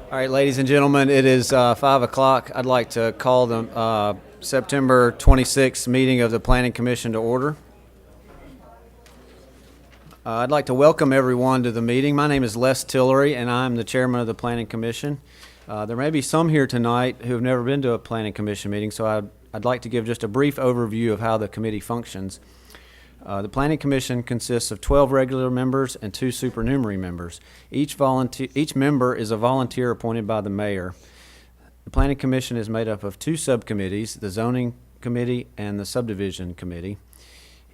All right, ladies and gentlemen, it is 5 o'clock. I'd like to call the September 26th meeting of the Planning Commission to order. I'd like to welcome everyone to the meeting. My name is Les Tillery, and I'm the chairman of the Planning Commission. There may be some here tonight who have never been to a Planning Commission meeting, so I'd like to give just a brief overview of how the committee functions. The Planning Commission consists of 12 regular members and 2 supernumerary members. Each member is a volunteer appointed by the mayor. The Planning Commission is made up of 2 subcommittees, the Zoning Committee and the Subdivision Committee.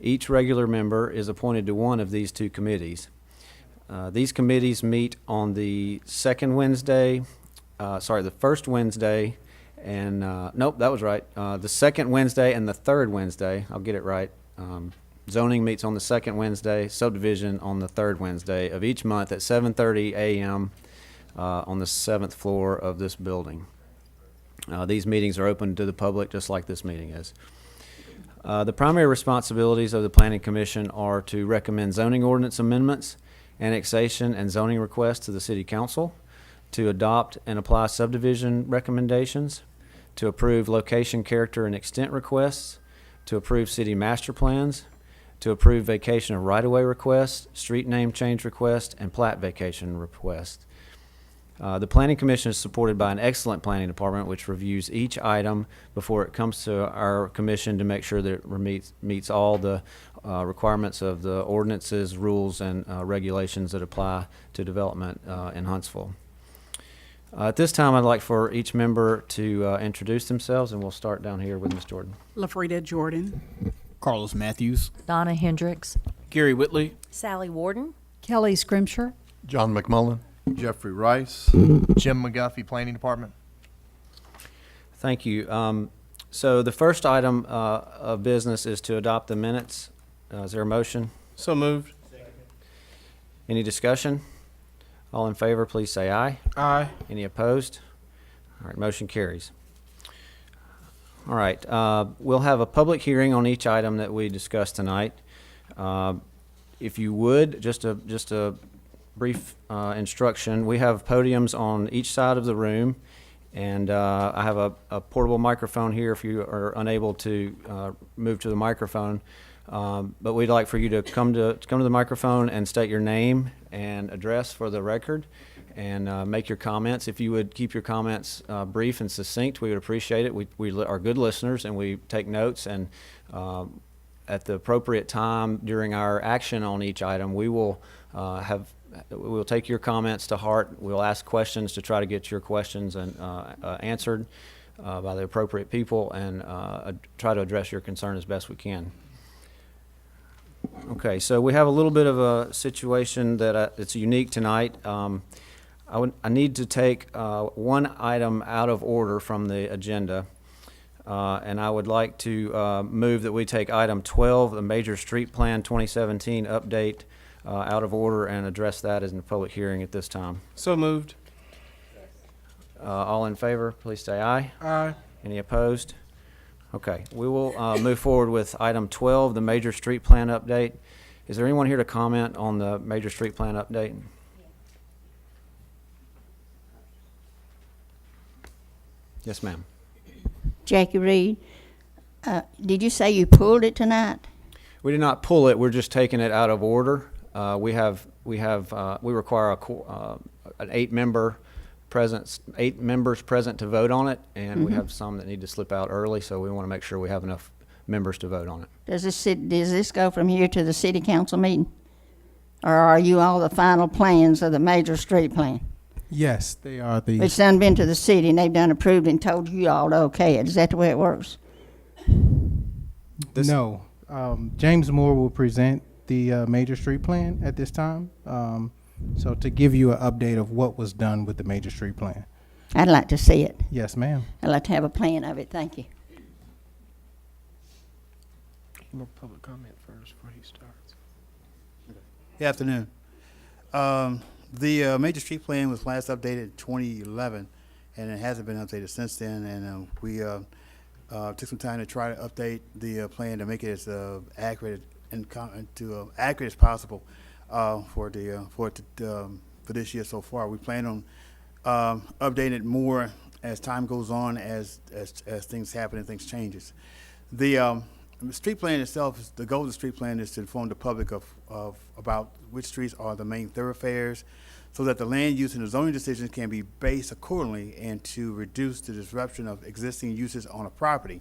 Each regular member is appointed to one of these 2 committees. These committees meet on the first Wednesday, and nope, that was right. The second Wednesday and the third Wednesday. I'll get it right. Zoning meets on the second Wednesday, subdivision on the third Wednesday of each month at 7:30 a.m. On the 7th floor of this building. These meetings are open to the public just like this meeting is. The primary responsibilities of the Planning Commission are to recommend zoning ordinance amendments, annexation, and zoning requests to the City Council, to adopt and apply subdivision recommendations, to approve location, character, and extent requests, to approve city master plans, to approve vacation of right-of-way requests, street name change requests, and plat vacation requests. The Planning Commission is supported by an excellent planning department which reviews each item before it comes to our commission to make sure that it meets all the requirements of the ordinances, rules, and regulations that apply to development in Huntsville. At this time, I'd like for each member to introduce themselves, and we'll start down here with Ms. Jordan. LaFrida Jordan. Carlos Matthews. Donna Hendricks. Gary Whitley. Sally Warden. Kelly Scrimshire. John McMullen. Jeffrey Rice. Jim McGuffey, Planning Department. Thank you. So the first item of business is to adopt the minutes. Is there a motion? So moved. Any discussion? All in favor, please say aye. Aye. Any opposed? All right, motion carries. All right, we'll have a public hearing on each item that we discussed tonight. If you would, just a brief instruction. We have podiums on each side of the room, and I have a portable microphone here if you are unable to move to the microphone. But we'd like for you to come to the microphone and state your name and address for the record, and make your comments. If you would keep your comments brief and succinct, we would appreciate it. We are good listeners, and we take notes, and at the appropriate time during our action on each item, we will take your comments to heart. We'll ask questions to try to get your questions and answered by the appropriate people, and try to address your concern as best we can. Okay, so we have a little bit of a situation that it's unique tonight. I need to take one item out of order from the agenda, and I would like to move that we take item 12, the Major Street Plan 2017 update, out of order and address that as a public hearing at this time. So moved. All in favor, please say aye. Aye. Any opposed? Okay, we will move forward with item 12, the Major Street Plan update. Is there anyone here to comment on the Major Street Plan update? Yes, ma'am. Jackie Reed, did you say you pulled it tonight? We did not pull it. We're just taking it out of order. We require an 8 members present to vote on it, and we have some that need to slip out early, so we want to make sure we have enough members to vote on it. Does this go from here to the city council meeting? Or are you all the final plans of the major street plan? Yes, they are the. It's done been to the city and they've done approved and told you all to okay it. Is that the way it works? No. James Moore will present the major street plan at this time. So to give you an update of what was done with the major street plan. I'd like to see it. Yes, ma'am. I'd like to have a plan of it. Thank you. More public comment first before he starts. Good afternoon. The major street plan was last updated in 2011, and it hasn't been updated since then. And we took some time to try to update the plan to make it as accurate and accurate as possible for this year so far. We plan on updating it more as time goes on, as things happen and things changes. The street plan itself, the goal of the street plan is to inform the public of about which streets are the main thoroughfares, so that the land use and the zoning decisions can be based accordingly and to reduce the disruption of existing uses on a property.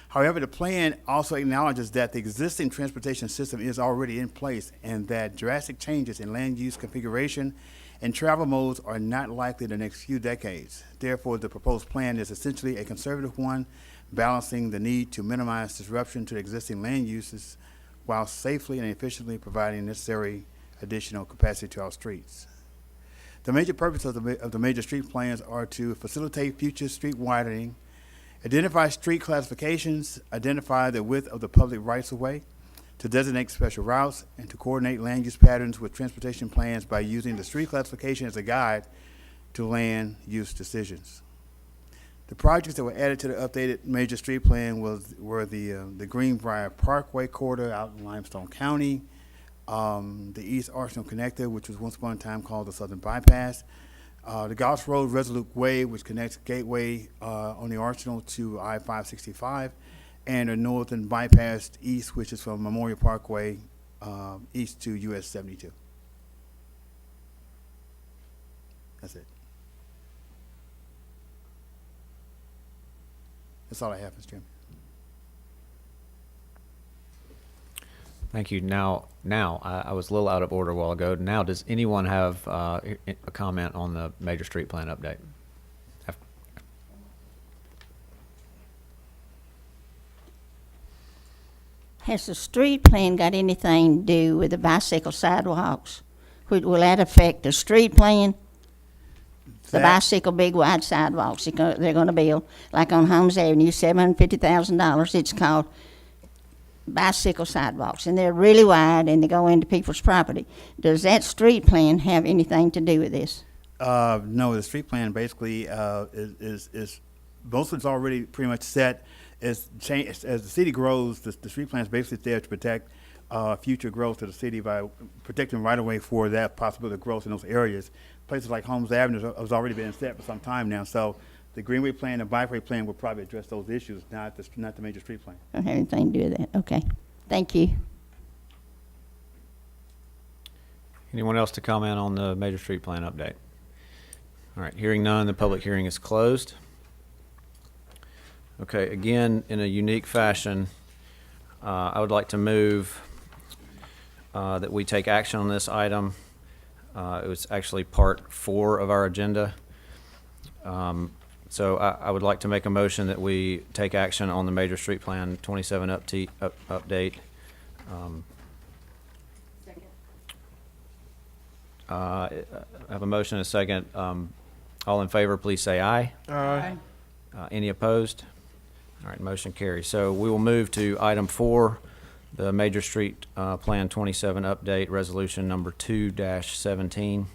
However, the plan also acknowledges that the existing transportation system is already in place and that drastic changes in land use configuration and travel modes are not likely in the next few decades. Therefore, the proposed plan is essentially a conservative one, balancing the need to minimize disruption to existing land uses while safely and efficiently providing necessary additional capacity to our streets. The major purposes of the major street plans are to facilitate future street widening, identify street classifications, identify the width of the public rights-of-way, to designate special routes, and to coordinate land use patterns with transportation plans by using the street classification as a guide to land use decisions. The projects that were added to the updated major street plan were the Greenbrier Parkway corridor out in Limestone County, the East Arsenal Connector, which was once upon a time called the Southern Bypass, the Gauss Road Resolute Way, which connects Gateway on the Arsenal to I-565, and the Northern Bypass East, which is from Memorial Parkway east to US 72. That's it. That's all I have, Mr. Chairman. Thank you. Now, I was a little out of order a while ago. Now, does anyone have a comment on the major street plan update? Has the street plan got anything to do with the bicycle sidewalks? Will that affect the street plan? The bicycle big wide sidewalks they're gonna build, like on Holmes Avenue, $750,000. It's called bicycle sidewalks, and they're really wide and they go into people's property. Does that street plan have anything to do with this? No, the street plan basically is most of it's already pretty much set. As the city grows, the street plan is basically there to protect future growth of the city by protecting right away for that possibility of growth in those areas. Places like Holmes Avenue has already been set for some time now, so the Greenway plan and Bikeway plan will probably address those issues, not the major street plan. Don't have anything to do with that. Okay, thank you. Anyone else to comment on the major street plan update? All right, hearing none, the public hearing is closed. Okay, again, in a unique fashion, I would like to move that we take action on this item. It was actually part 4 of our agenda. So I would like to make a motion that we take action on the major street plan 27 update. Second. I have a motion and a second. All in favor, please say aye. Aye. Any opposed? All right, motion carries. So we will move to item 4, the Major Street Plan 27 update, resolution number 2-17.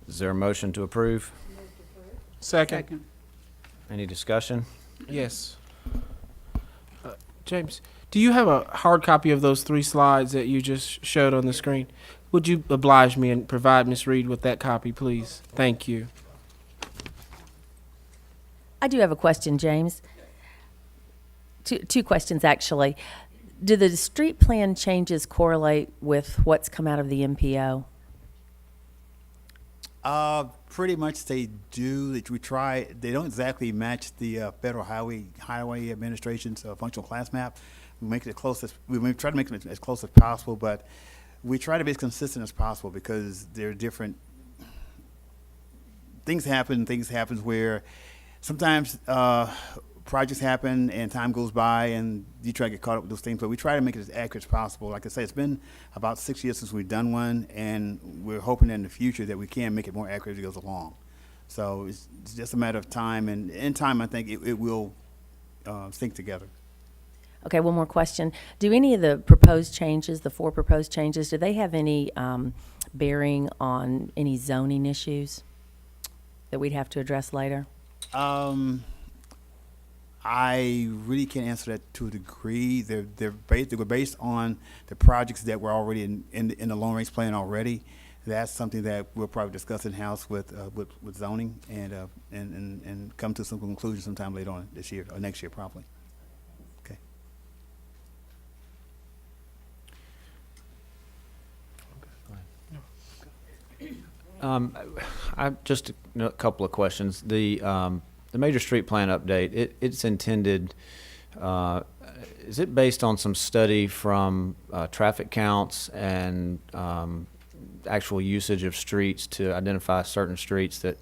Is there a motion to approve? Second. Any discussion? Yes. James, do you have a hard copy of those 3 slides that you just showed on the screen? Would you oblige me and provide Ms. Reed with that copy, please? Thank you. I do have a question, James. Two questions, actually. Do the street plan changes correlate with what's come out of the MPO? Pretty much they do. They don't exactly match the Federal Highway Administration's functional class map. We try to make it as close as possible, but we try to be as consistent as possible because there are different things happen where sometimes projects happen and time goes by and you try to get caught up with those things, but we try to make it as accurate as possible. Like I say, it's been about 6 years since we've done one, and we're hoping in the future that we can make it more accurate as it goes along. So it's just a matter of time, and in time, I think it will sync together. Okay, one more question. Do any of the proposed changes, the 4 proposed changes, do they have any bearing on any zoning issues that we'd have to address later? I really can't answer that to a degree. They were based on the projects that were already in the long range plan already. that's something that we'll probably discuss in-house with zoning and come to some conclusion sometime later on this year or next year probably. Okay. I just a couple of questions. The major street plan update, it's intended, is it based on some study from traffic counts and actual usage of streets to identify certain streets that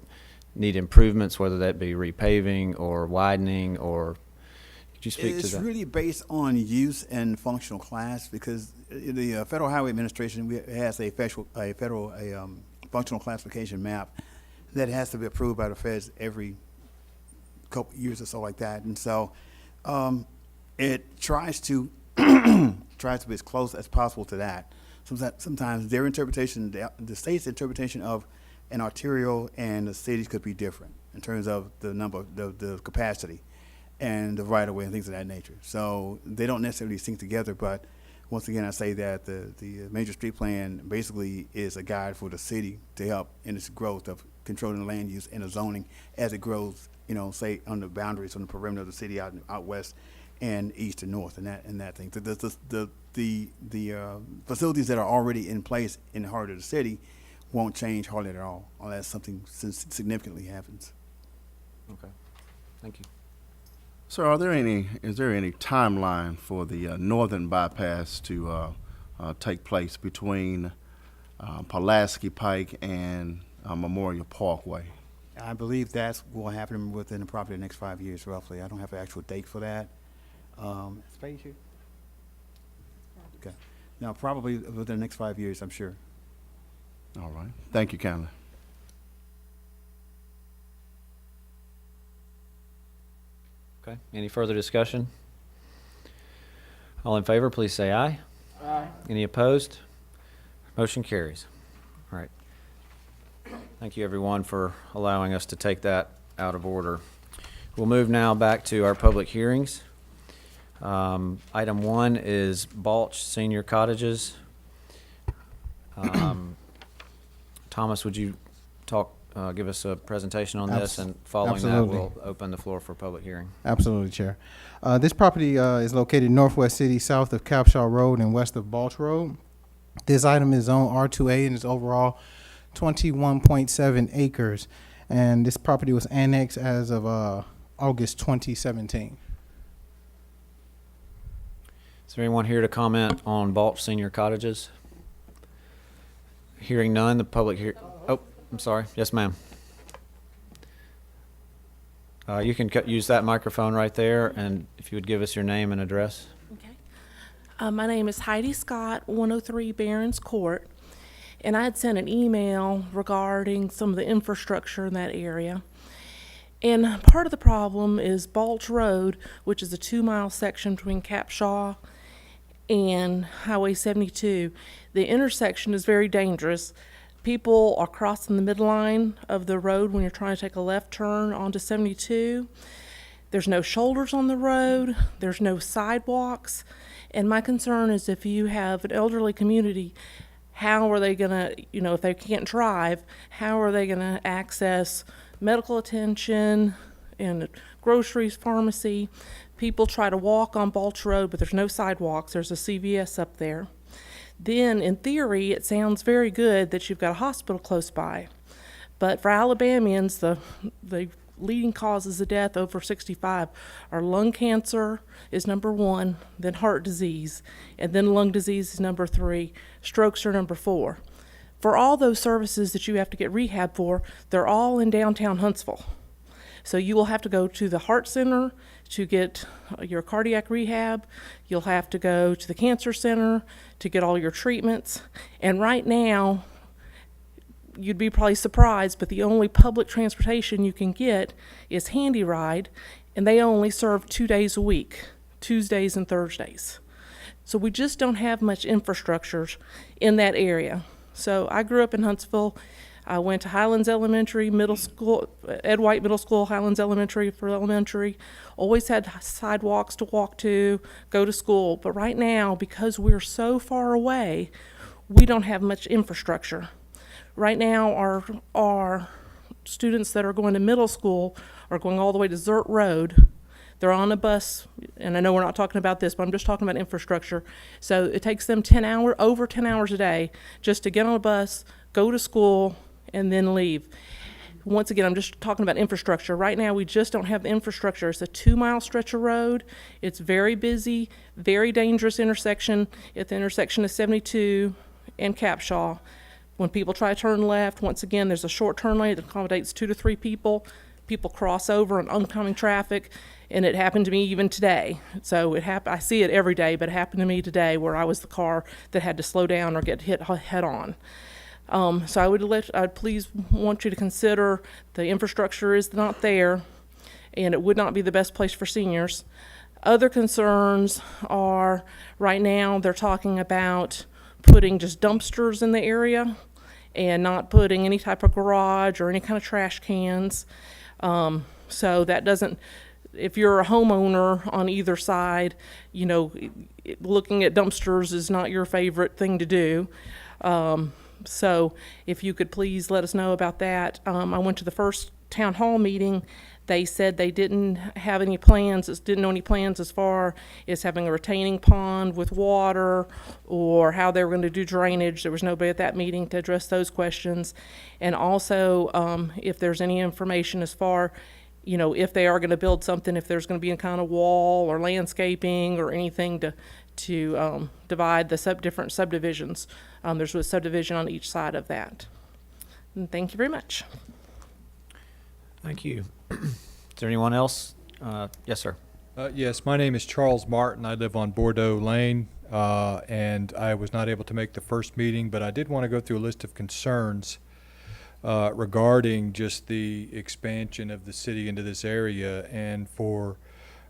need improvements, whether that be repaving or widening, or could you speak to It's that? really based on use and functional class because the Federal Highway Administration has a federal functional classification map that has to be approved by the feds every couple years or so like that. And so it tries to be as close as possible to that. Sometimes their interpretation, the state's interpretation of an arterial and the cities could be different in terms of the number, the capacity and the right of way and things of that nature. So they don't necessarily sync together, but once again, I say that the major street plan basically is a guide for the city to help in its growth of controlling the land use and the zoning as it grows, say on the boundaries, on the perimeter of the city out west and east and north and that thing. The facilities that are already in place in the heart of the city won't change hardly at all unless something significantly happens. Okay, thank you. Sir, is there any timeline for the northern bypass to take place between Pulaski Pike and Memorial Parkway? I believe that will happen within probably the next 5 years, roughly. I don't have an actual date for that. Space here? Okay. No, probably within the next 5 years, I'm sure. All right. Thank you kindly. Okay, any further discussion? All in favor, please say aye. Aye. Any opposed? Motion carries. All right. Thank you, everyone, for allowing us to take that out of order. We'll move now back to our public hearings. Item 1 is Balch Senior Cottages. Thomas, would you give us a presentation on this, and following that, Absolutely. we'll open the floor for public hearing. Absolutely, Chair. This property is located northwest city, south of Capshaw Road and west of Balch Road. This item is on R2A and is overall 21.7 acres. And this property was annexed as of August 2017. Is there anyone here to comment on Balch Senior Cottages? Hearing none, the public oh, I'm sorry. Yes, ma'am. You can use that microphone right there, and if you would give us your name and address. Okay. My name is Heidi Scott, 103 Barron's Court, and I had sent an email regarding some of the infrastructure in that area. And part of the problem is Balch Road, which is a 2-mile section between Capshaw and Highway 72. The intersection is very dangerous. People are crossing the midline of the road when you're trying to take a left turn onto 72. There's no shoulders on the road. There's no sidewalks. And my concern is if you have an elderly community, how are they going to, if they can't drive, how are they going to access medical attention and groceries, pharmacy? People try to walk on Balch Road, but there's no sidewalks. There's a CVS up there. Then, in theory, it sounds very good that you've got a hospital close by. But for Alabamians, the leading causes of death over 65 are lung cancer is number 1, then heart disease, and then lung disease is number 3, strokes are number 4. For all those services that you have to get rehab for, they're all in downtown Huntsville. So you will have to go to the heart center to get your cardiac rehab. You'll have to go to the cancer center to get all your treatments. And right now, you'd be probably surprised, but the only public transportation you can get is Handy Ride, and they only serve 2 days a week, Tuesdays and Thursdays. So we just don't have much infrastructure in that area. So I grew up in Huntsville. I went to Highlands Elementary, middle school, Ed White Middle School, Highlands Elementary for elementary. Always had sidewalks to walk to, go to school. But right now, because we're so far away, we don't have much infrastructure. Right now, our students that are going to middle school are going all the way to Zirt Road. They're on a bus, and I know we're not talking about this, but I'm just talking about infrastructure. So it takes them over 10 hours a day just to get on a bus, go to school, and then leave. Once again, I'm just talking about infrastructure. Right now, we just don't have the infrastructure. It's a 2-mile stretch of road. It's very busy, very dangerous intersection at the intersection of 72 and Capshaw. When people try to turn left, once again, there's a short turn lane that accommodates 2 to 3 people. People cross over in oncoming traffic, and it happened to me even today. So I see it every day, but it happened to me today where I was the car that had to slow down or get hit head on. So I'd please want you to consider the infrastructure is not there, and it would not be the best place for seniors. Other concerns are, right now, they're talking about putting just dumpsters in the area and not putting any type of garage or any kind of trash cans. So that doesn't, if you're a homeowner on either side, you know, looking at dumpsters is not your favorite thing to do. So if you could please let us know about that. I went to the first town hall meeting. They said they didn't have any plans, didn't know any plans as far as having a retaining pond with water or how they were going to do drainage. There was nobody at that meeting to address those questions. And also, if there's any information as far, you know, if they are going to build something, if there's going to be a kind of wall or landscaping or anything to divide the different subdivisions. There's a subdivision on each side of that. And thank you very much. Thank you. Is there anyone else? Yes, sir. Yes, my name is Charles Martin. I live on Bordeaux Lane, and I was not able to make the first meeting, but I did want to go through a list of concerns regarding just the expansion of the city into this area. And for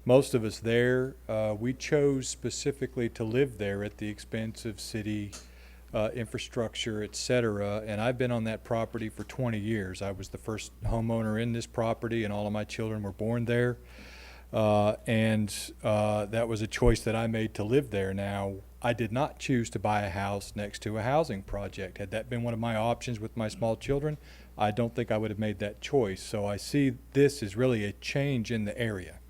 most of us there, we chose specifically to live there at the expense of city infrastructure, et cetera. And I've been on that property for 20 years. I was the first homeowner in this property, and all of my children were born there. And that was a choice that I made to live there. Now, I did not choose to buy a house next to a housing project. Had that been one of my options with my small children, I don't think I would have made that choice. So I see this as really a change in the area.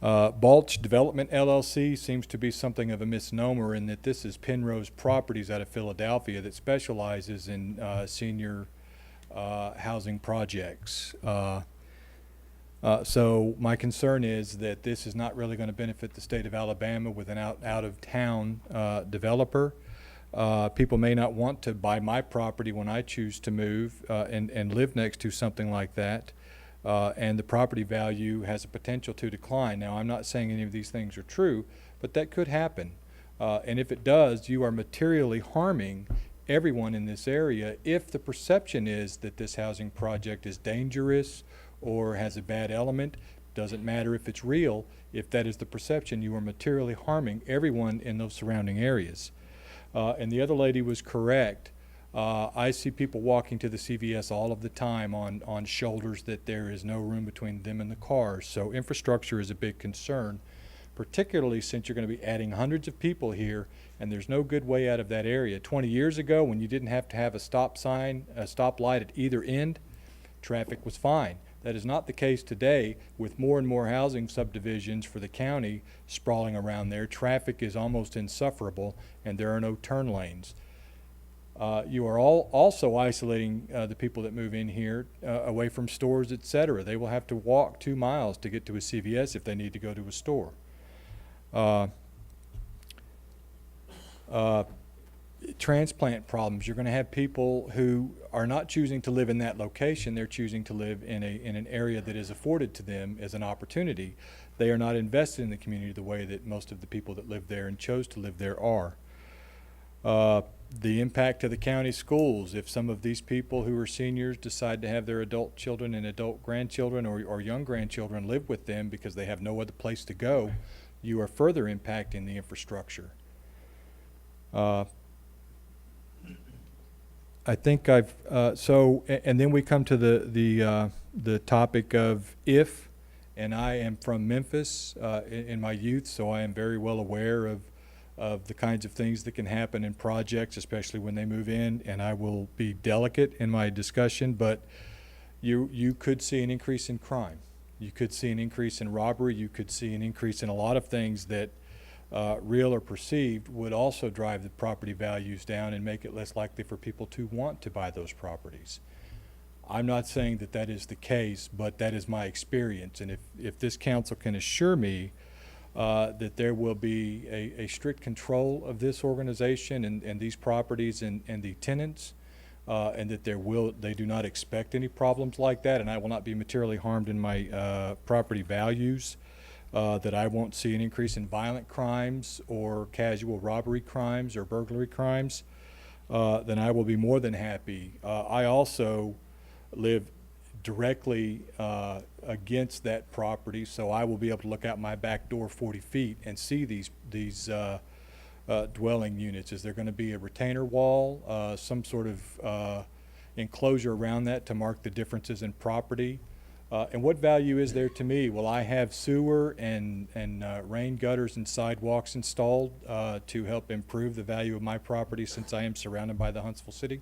Balch Development LLC seems to be something of a misnomer in that this is Penrose Properties out of Philadelphia that specializes in senior housing projects. So my concern is that this is not really going to benefit the state of Alabama with an out-of-town developer. People may not want to buy my property when I choose to move and live next to something like that. And the property value has a potential to decline. Now, I'm not saying any of these things are true, but that could happen. And if it does, you are materially harming everyone in this area if the perception is that this housing project is dangerous or has a bad element. Doesn't matter if it's real. If that is the perception, you are materially harming everyone in those surrounding areas. And the other lady was correct. I see people walking to the CVS all of the time on shoulders that there is no room between them and the cars. So infrastructure is a big concern, particularly since you're going to be adding hundreds of people here and there's no good way out of that area. 20 years ago, when you didn't have to have a stop sign, a stoplight at either end, traffic was fine. That is not the case today with more and more housing subdivisions for the county sprawling around there. Traffic is almost insufferable and there are no turn lanes. You are also isolating the people that move in here away from stores, et cetera. They will have to walk 2 miles to get to a CVS if they need to go to a store. Transplant problems. You're going to have people who are not choosing to live in that location. They're choosing to live in an area that is afforded to them as an opportunity. They are not invested in the community the way that most of the people that live there and chose to live there are. The impact to the county schools. If some of these people who are seniors decide to have their adult children and adult grandchildren or young grandchildren live with them because they have no other place to go, you are further impacting the infrastructure. I think I've and then we come to the topic of if, and I am from Memphis in my youth, so I am very well aware of of the kinds of things that can happen in projects, especially when they move in, and I will be delicate in my discussion, but you could see an increase in crime. You could see an increase in robbery. You could see an increase in a lot of things that, real or perceived, would also drive the property values down and make it less likely for people to want to buy those properties. I'm not saying that that is the case, but that is my experience. And if this council can assure me that there will be a strict control of this organization and these properties and the tenants, and that they do not expect any problems like that, and I will not be materially harmed in my property values, that I won't see an increase in violent crimes or casual robbery crimes or burglary crimes, then I will be more than happy. I also live directly against that property, so I will be able to look out my back door 40 feet and see these dwelling units. Is there going to be a retainer wall, some sort of enclosure around that to mark the differences in property? And what value is there to me? Will I have sewer and rain gutters and sidewalks installed to help improve the value of my property since I am surrounded by the Huntsville city?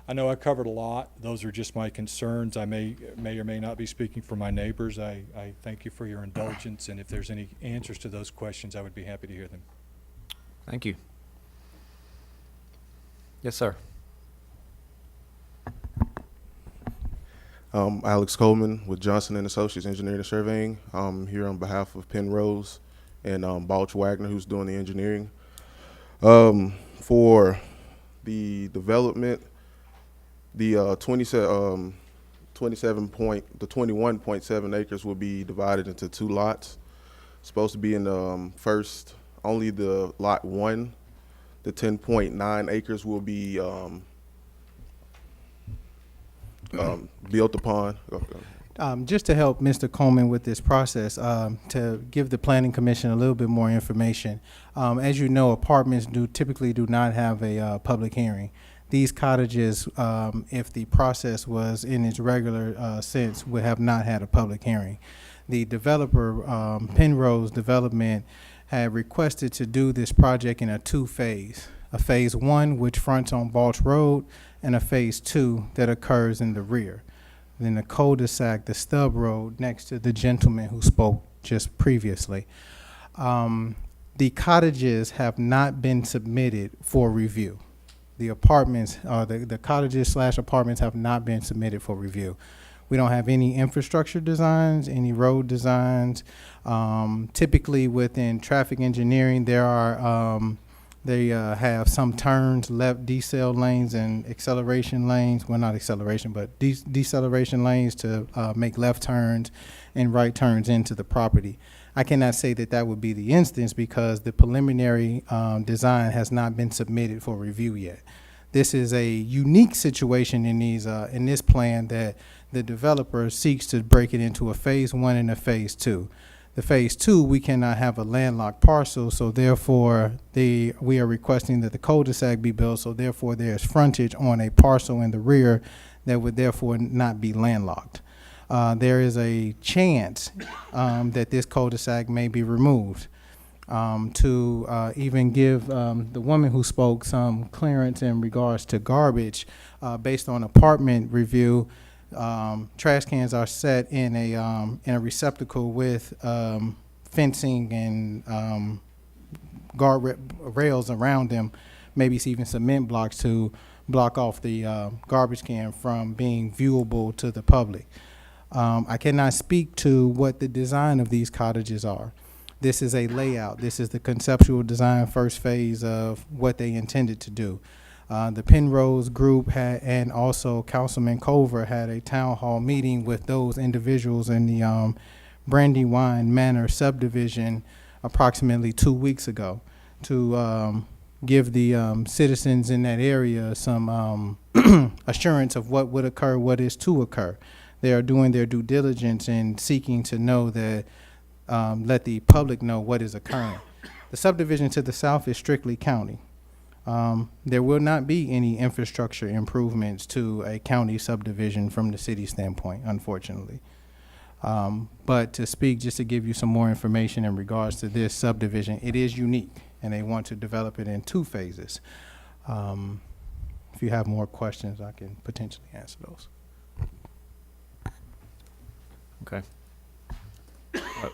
I know I covered a lot. Those are just my concerns. I may or may not be speaking for my neighbors. I thank you for your indulgence, and if there's any answers to those questions, I would be happy to hear them. Thank you. Yes, sir. Alex Coleman with Johnson & Associates Engineering and Surveying. I'm here on behalf of Penrose and Balch Wagner, who's doing the engineering. For the development, the 21.7 acres will be divided into 2 lots. It's supposed to be in the first, only the lot 1. The 10.9 acres will be built upon. Just to help Mr. Coleman with this process, to give the Planning Commission a little bit more information. As you know, apartments typically do not have a public hearing. These cottages, if the process was in its regular sense, would have not had a public hearing. The developer, Penrose Development, had requested to do this project in a 2-phase. A phase 1, which fronts on Balch Road, and a phase 2 that occurs in the rear. Then the cul-de-sac, the stub road next to the gentleman who spoke just previously. The cottages have not been submitted for review. The apartments, the cottages / apartments have not been submitted for review. We don't have any infrastructure designs, any road designs. Typically within traffic engineering, there are, they have some turns, left decel lanes and acceleration lanes. Well, not acceleration, but deceleration lanes to make left turns and right turns into the property. I cannot say that that would be the instance because the preliminary design has not been submitted for review yet. This is a unique situation in these in this plan that the developer seeks to break it into a phase 1 and a phase 2. The phase 2, we cannot have a landlocked parcel, so therefore we are requesting that the cul-de-sac be built, so therefore there's frontage on a parcel in the rear that would therefore not be landlocked. There is a chance that this cul-de-sac may be removed to even give the woman who spoke some clearance in regards to garbage. Based on apartment review, trash cans are set in a receptacle with fencing and guard rails around them, maybe even cement blocks to block off the garbage can from being viewable to the public. I cannot speak to what the design of these cottages are. This is a layout. This is the conceptual design first phase of what they intended to do. The Penrose group had, and also Councilman Cover had a town hall meeting with those individuals in the Brandywine Manor subdivision approximately 2 weeks ago to give the citizens in that area some assurance of what would occur, what is to occur. They are doing their due diligence and seeking to know that, let the public know what is occurring. The subdivision to the south is strictly county. There will not be any infrastructure improvements to a county subdivision from the city standpoint, unfortunately. But to speak, just to give you some more information in regards to this subdivision, it is unique, and they want to develop it in 2 phases. If you have more questions, I can potentially answer those. Okay.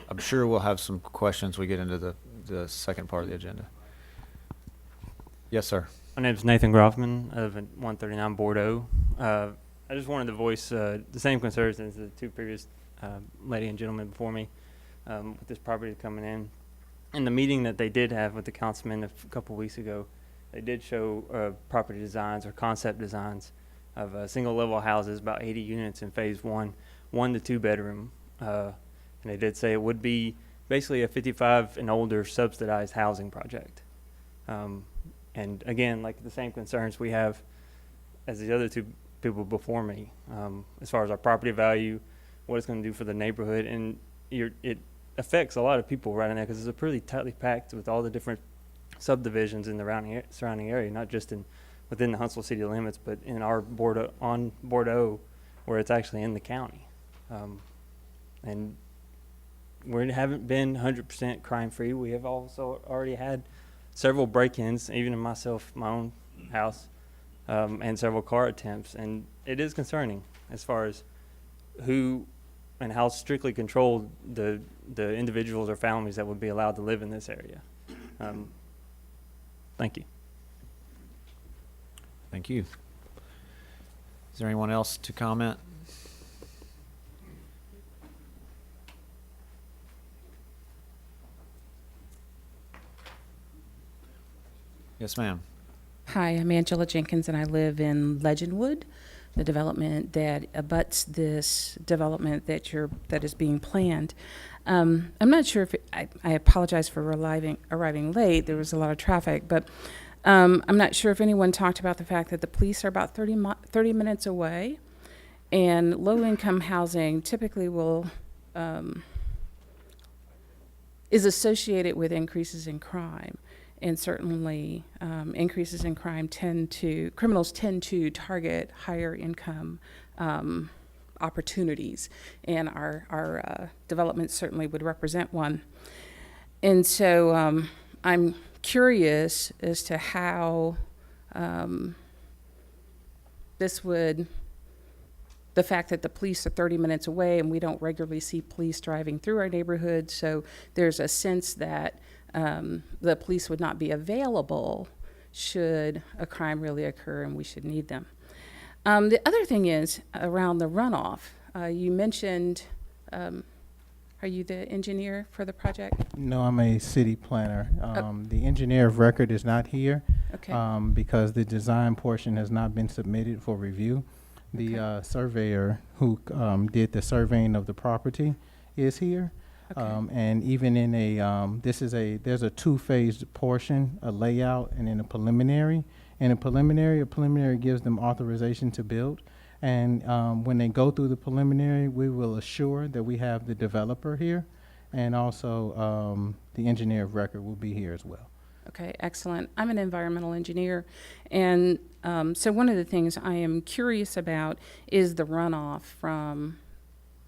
I'm sure we'll have some questions we get into the second part of the agenda. Yes, sir. My name is Nathan Groffman of 139 Bordeaux. I just wanted to voice the same concerns as the 2 previous lady and gentleman before me with this property coming in. In the meeting that they did have with the councilman a couple weeks ago, they did show property designs or concept designs of single level houses, about 80 units in phase 1 to 2 bedroom. And they did say it would be basically a 55 and older subsidized housing project. And again, like the same concerns we have as the other 2 people before me, as far as our property value, what it's going to do for the neighborhood, and it affects a lot of people right in there because it's a pretty tightly packed with all the different subdivisions in the surrounding area, not just within the Huntsville city limits, but in our Bordeaux, where it's actually in the county. And we haven't been 100% crime free. We have also already had several break-ins, even in my own house, and several car attempts. And it is concerning as far as who and how strictly controlled the individuals or families that would be allowed to live in this area. Thank you. Thank you. Is there anyone else to comment? Yes, ma'am. Hi, I'm Angela Jenkins, and I live in Legendwood, the development that abuts this development that is being planned. I'm not sure if I apologize for arriving late. There was a lot of traffic, but I'm not sure if anyone talked about the fact that the police are about 30 minutes away, and low-income housing typically is associated with increases in crime. And certainly increases in criminals tend to target higher income opportunities, and our development certainly would represent one. And so I'm curious as to how the fact that the police are 30 minutes away and we don't regularly see police driving through our neighborhood, so there's a sense that the police would not be available should a crime really occur and we should need them. The other thing is around the runoff. You mentioned, are you the engineer for the project? No, I'm a city planner. The engineer of record is not here because the design portion has not been submitted for review. The surveyor who did the surveying of the property is here. And even in there's a 2-phased portion, a layout, and then a preliminary. In a preliminary gives them authorization to build. And when they go through the preliminary, we will assure that we have the developer here, and also the engineer of record will be here as well. Okay, excellent. I'm an environmental engineer, and so one of the things I am curious about is the runoff from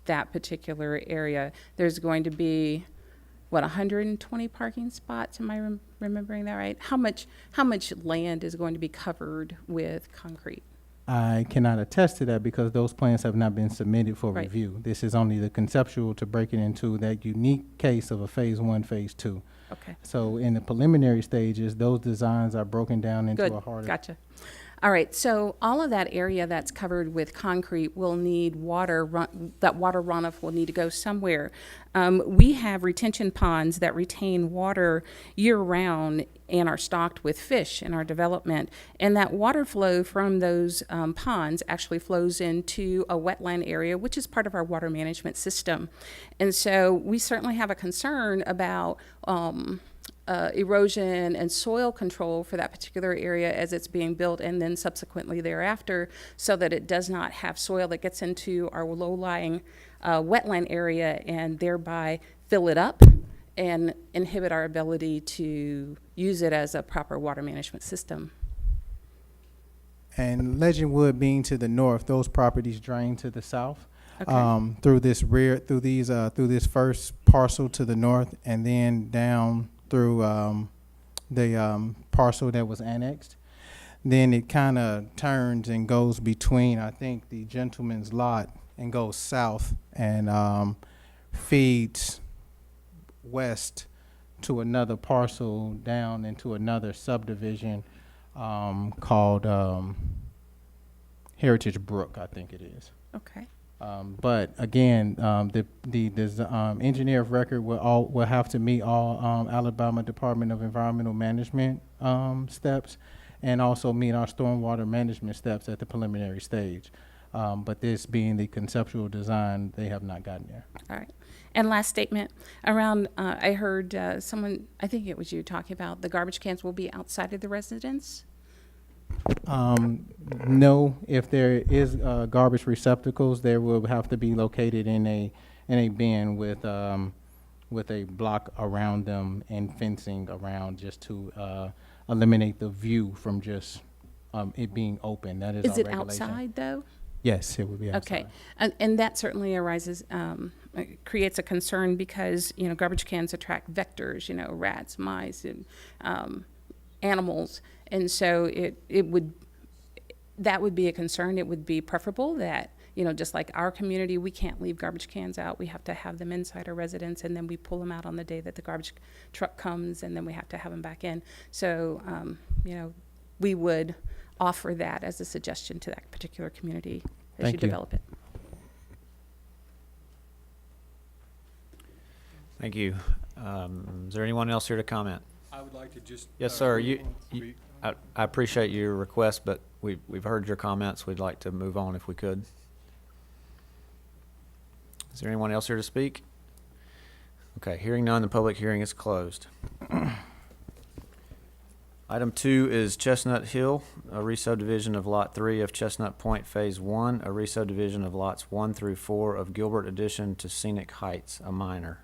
that particular area. There's going to be, 120 parking spots? Am I remembering that right? How much land is going to be covered with concrete? I cannot attest to that because those plans have not been submitted for review. This is only the conceptual to break it into that unique case of a phase 1, phase 2. Okay. So in the preliminary stages, those designs are broken down into a harder. Gotcha. All right, so all of that area that's covered with concrete will need water, that water runoff will need to go somewhere. We have retention ponds that retain water year-round and are stocked with fish in our development. And that water flow from those ponds actually flows into a wetland area, which is part of our water management system. And so we certainly have a concern about erosion and soil control for that particular area as it's being built, and then subsequently thereafter, so that it does not have soil that gets into our low-lying wetland area and thereby fill it up and inhibit our ability to use it as a proper water management system. And Legendwood being to the north, those properties drain to the south. Okay. through this first parcel to the north, and then down through the parcel that was annexed. Then it kind of turns and goes between, I think, the gentleman's lot and goes south and feeds west to another parcel down into another subdivision called Heritage Brook, I think it is. Okay. But again, the engineer of record will have to meet all Alabama Department of Environmental Management steps, and also meet our stormwater management steps at the preliminary stage. But this being the conceptual design, they have not gotten there. All right. And last statement around, I heard someone, I think it was you, talking about the garbage cans will be outside of the residence. No, if there is garbage receptacles, there will have to be located in a bin with a block around them and fencing around, just to eliminate the view from just it being open. That is Is our it regulation. outside though? Yes, it would be outside. Okay, and that certainly arises, creates a concern because, you know, garbage cans attract vectors, you know, rats, mice, and animals, and so that would be a concern. It would be preferable that, you know, just like our community, we can't leave garbage cans out. We have to have them inside our residence, and then we pull them out on the day that the garbage truck comes, and then we have to have them back in. So, you know, we would offer that as a suggestion to that particular community as Thank you you. develop it. Thank you. Is there anyone else here to comment? I would like to just. Yes, sir. I appreciate your request, but we've heard your comments. We'd like to move on if we could. Is there anyone else here to speak? Okay, hearing none, the public hearing is closed. Item 2 is Chestnut Hill, a re-subdivision of Lot 3 of Chestnut Point Phase 1, a re-subdivision of Lots 1 through 4 of Gilbert addition to Scenic Heights, a minor.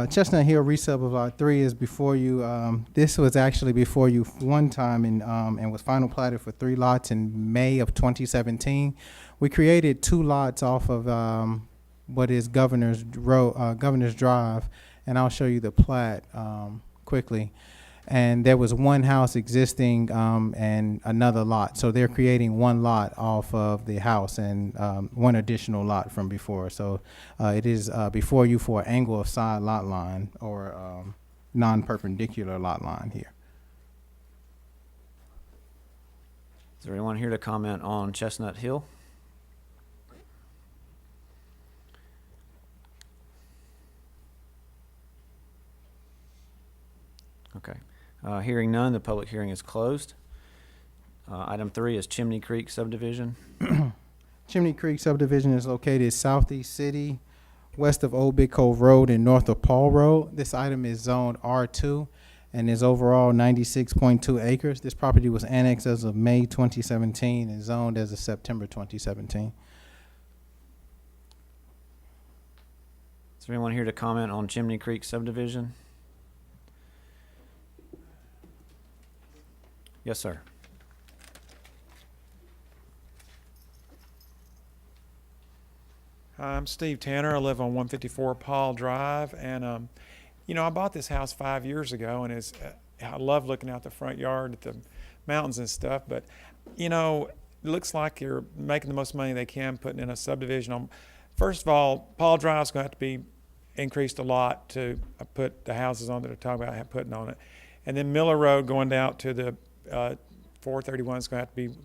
Chestnut Hill resub of Lot 3 is before you. This was actually before you one time and was final platted for 3 lots in May of 2017. We created 2 lots off of what is Governor's Drive, and I'll show you the plat quickly. And there was one house existing and another lot. So they're creating 1 lot off of the house and 1 additional lot from before. So it is before you for angle of side lot line or non-perpendicular lot line here. Is there anyone here to comment on Chestnut Hill? Okay. Hearing none, the public hearing is closed. Item 3 is Chimney Creek subdivision. Chimney Creek subdivision is located southeast city, west of Old Big Cove Road and north of Paul Road. This item is zoned R2 and is overall 96.2 acres. This property was annexed as of May 2017 and zoned as of September 2017. Is there anyone here to comment on Chimney Creek subdivision? Yes, sir. Hi, I'm Steve Tanner. I live on 154 Paul Drive, and you know, I bought this house 5 years ago, and I love looking out the front yard at the mountains and stuff. But you know, it looks like you're making the most money they can putting in a subdivision. First of all, Paul Drive's going to have to be increased a lot to put the houses on that they're talking about putting on it, and then Miller Road going down to the 431 is going to have to be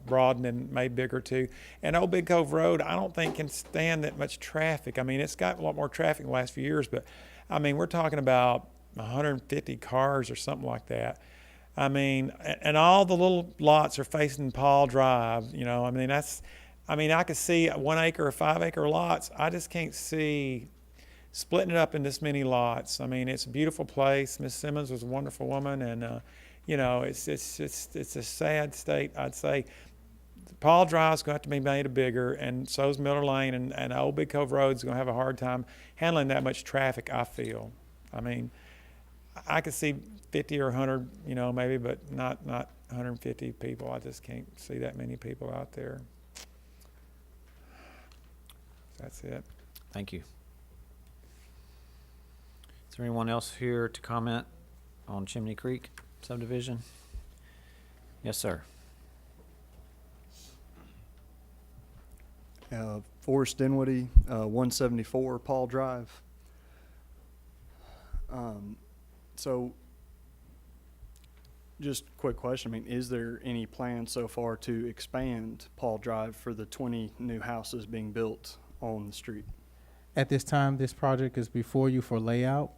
broadened and made bigger too. And Old Big Cove Road, I don't think can stand that much traffic. I mean, it's got a lot more traffic in the last few years, but I mean, we're talking about 150 cars or something like that. I mean, and all the little lots are facing Paul Drive, you know. I mean, I could see 1 acre or 5 acre lots. I just can't see splitting it up in this many lots. I mean, it's a beautiful place. Miss Simmons was a wonderful woman, and you know, it's a sad state, I'd say. Paul Drive's going to have to be made bigger, and so's Miller Lane, and Old Big Cove Road's going to have a hard time handling that much traffic, I feel. I mean, I could see 50 or 100, you know, maybe, but not 150 people. I just can't see that many people out there. That's it. Thank you. Is there anyone else here to comment on Chimney Creek subdivision? Yes, sir. Forrest Dinwiddie, 174 Paul Drive. So, just quick question. I mean, is there any plan so far to expand Paul Drive for the 20 new houses being built on the street? At this time, this project is before you for layout.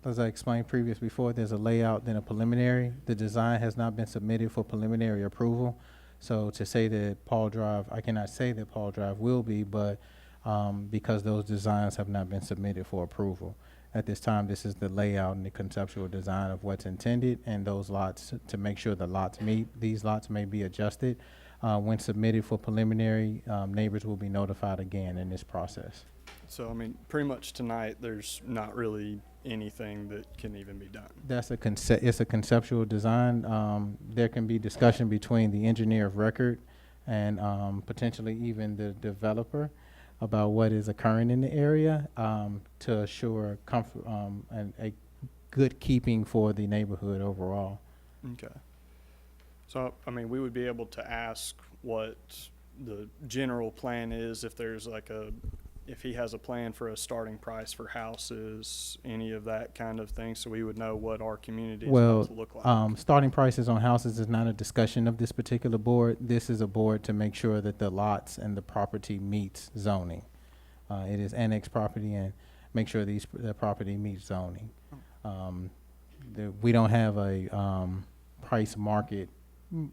As I explained before, there's a layout, then a preliminary. The design has not been submitted for preliminary approval. So to say that Paul Drive, I cannot say that Paul Drive will be, but because those designs have not been submitted for approval. At this time, this is the layout and the conceptual design of what's intended, and those lots, to make sure the lots meet, these lots may be adjusted. When submitted for preliminary, neighbors will be notified again in this process. So, I mean, pretty much tonight, there's not really anything that can even be done. That's it's a conceptual design. There can be discussion between the engineer of record and potentially even the developer about what is occurring in the area to assure comfort and a good keeping for the neighborhood overall. Okay. So, I mean, we would be able to ask what the general plan is if there's like if he has a plan for a starting price for houses, any of that kind of thing, so we would know what our community is about to look like. Starting prices on houses is not a discussion of this particular board. This is a board to make sure that the lots and the property meets zoning. It is annexed property and make sure the property meets zoning. We don't have a price market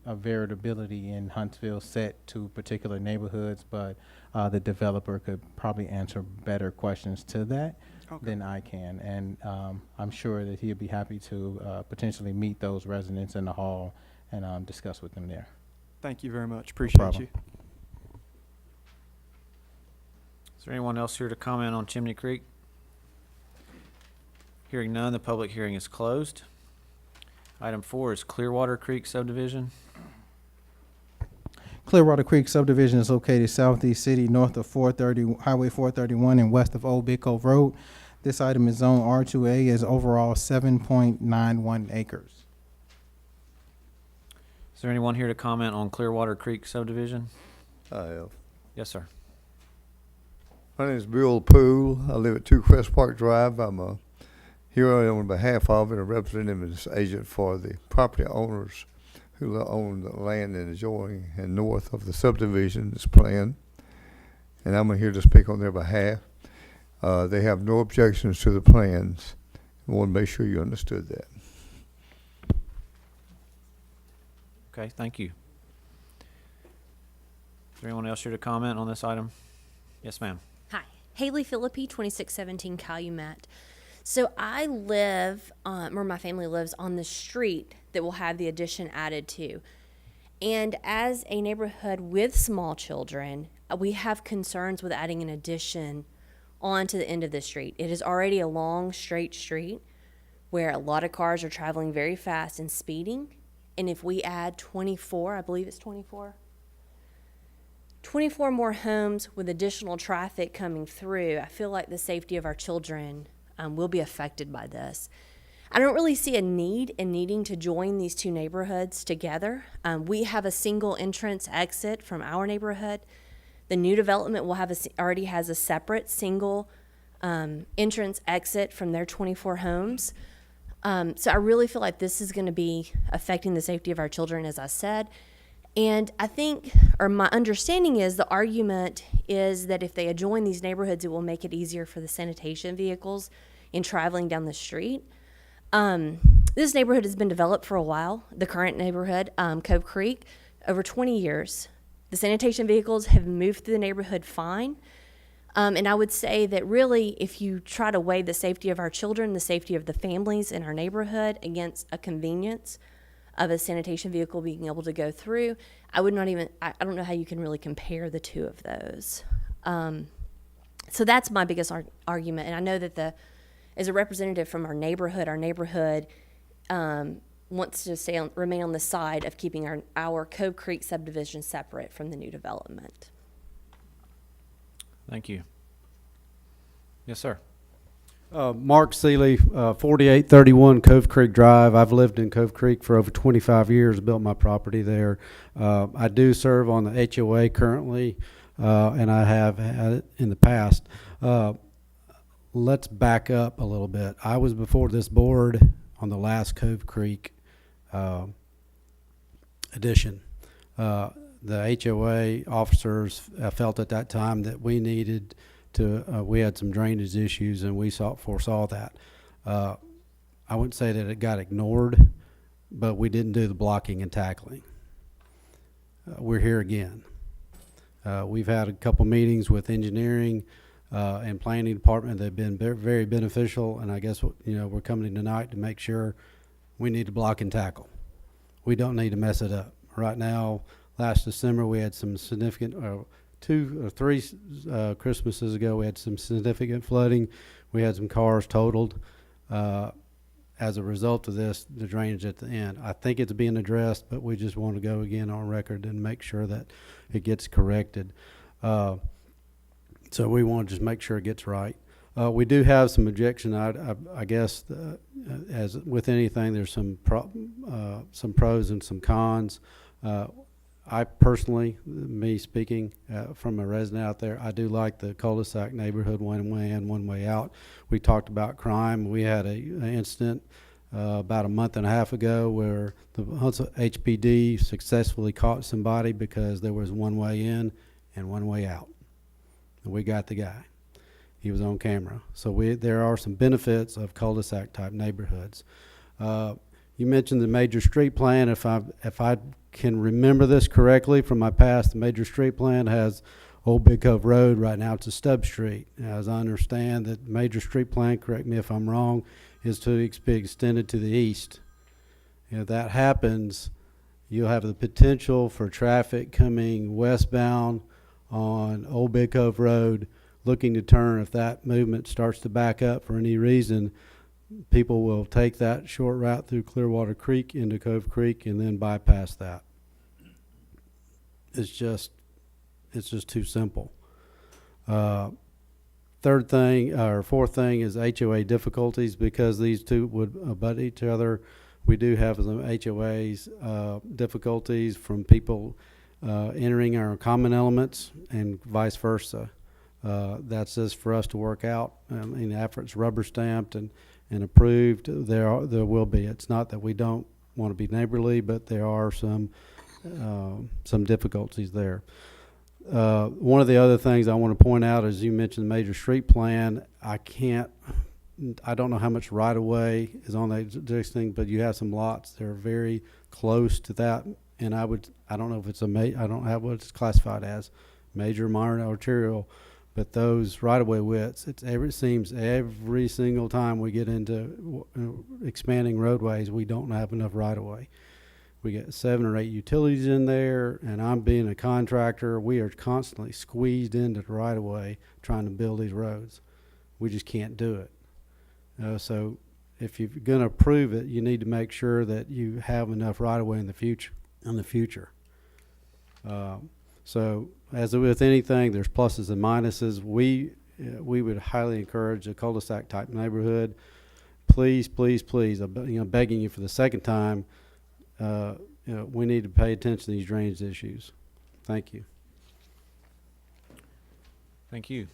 a variability in Huntsville set to particular neighborhoods, but the developer could probably answer better questions to that than I can. And I'm sure that he'd be happy to potentially meet those residents in the hall and discuss with them there. Thank you very much. Appreciate you. Is there anyone else here to comment on Chimney Creek? Hearing none, the public hearing is closed. Item 4 is Clearwater Creek subdivision. Clearwater Creek subdivision is located southeast city, north of Highway 431 and west of Old Big Cove Road. This item is zone R2A, is overall 7.91 acres. Is there anyone here to comment on Clearwater Creek subdivision? I have. Yes, sir. My name is Bill Poole. I live at 2 Crest Park Drive. I'm here on behalf of and a representative as agent for the property owners who own the land and adjoining and north of the subdivision that's planned. And I'm here to speak on their behalf. They have no objections to the plans. I want to make sure you understood that. Okay, thank you. Is there anyone else here to comment on this item? Yes, ma'am. Hi, Haley Philippi, 2617 Calumet. So I live, or my family lives on the street that will have the addition added to. And as a neighborhood with small children, we have concerns with adding an addition onto the end of the street. It is already a long, straight street where a lot of cars are traveling very fast and speeding. And if we add 24, I believe it's 24 more homes with additional traffic coming through, I feel like the safety of our children will be affected by this. I don't really see a need in needing to join these two neighborhoods together. We have a single entrance exit from our neighborhood. The new development will have already has a separate single entrance exit from their 24 homes. So I really feel like this is going to be affecting the safety of our children, as I said. And I think, or my understanding is, the argument is that if they adjoin these neighborhoods, it will make it easier for the sanitation vehicles in traveling down the street. This neighborhood has been developed for a while, the current neighborhood, Cove Creek, over 20 years. The sanitation vehicles have moved through the neighborhood fine. And I would say that really, if you try to weigh the safety of our children, the safety of the families in our neighborhood against a convenience of a sanitation vehicle being able to go through, I would not even, I don't know how you can really compare the two of those. So that's my biggest argument. And I know that as a representative from our neighborhood wants to remain on the side of keeping our Cove Creek subdivision separate from the new development. Thank you. Yes, sir. Mark Seeley, 4831 Cove Creek Drive. I've lived in Cove Creek for over 25 years, built my property there. I do serve on the HOA currently, and I have had it in the past. Let's back up a little bit. I was before this board on the last Cove Creek edition. The HOA officers felt at that time that we needed to, we had some drainage issues, and we foresaw that. I wouldn't say that it got ignored, but we didn't do the blocking and tackling. We're here again. We've had a couple meetings with engineering and planning department. They've been very beneficial, and I guess we're coming in tonight to make sure we need to block and tackle. We don't need to mess it up. Right now, last December we had some significant, 2 or 3 Christmases ago, we had some significant flooding. We had some cars totaled. As a result of this, the drainage at the end. I think it's being addressed, but we just want to go again on record and make sure that it gets corrected. So we want to just make sure it gets right. We do have some objection. I guess as with anything, there's some pros and some cons. I personally, me speaking from a resident out there, I do like the cul-de-sac neighborhood, one way in, one way out. We talked about crime. We had an incident about a month and a half ago where the Huntsville HPD successfully caught somebody because there was one way in and one way out. And we got the guy. He was on camera. So there are some benefits of cul-de-sac type neighborhoods. You mentioned the major street plan. If I can remember this correctly from my past, the major street plan has Old Big Cove Road. Right now it's a stub street. As I understand that major street plan, correct me if I'm wrong, is to be extended to the east. If that happens, you'll have the potential for traffic coming westbound on Old Big Cove Road looking to turn. If that movement starts to back up for any reason, people will take that short route through Clearwater Creek into Cove Creek and then bypass that. It's just too simple. Fourth thing is HOA difficulties. Because these two would abut each other, we do have some HOAs difficulties from people entering our common elements and vice versa. That's just for us to work out. After it's rubber stamped and approved, there will be. It's not that we don't want to be neighborly, but there are some difficulties there. One of the other things I want to point out is you mentioned the major street plan. I don't know how much right of way is on this thing, but you have some lots that are very close to that, and I don't know if it's I don't have what it's classified as, major, minor, arterial. But those right-of-way widths, it seems every single time we get into expanding roadways, we don't have enough right-of-way. We get 7 or 8 utilities in there, and I'm being a contractor. We are constantly squeezed into the right-of-way trying to build these roads. We just can't do it. So if you're going to approve it, you need to make sure that you have enough right-of-way in the future. So as with anything, there's pluses and minuses. We would highly encourage a cul-de-sac type neighborhood. Please, I'm begging you for the second time. We need to pay attention to these drainage issues. Thank you. Thank you.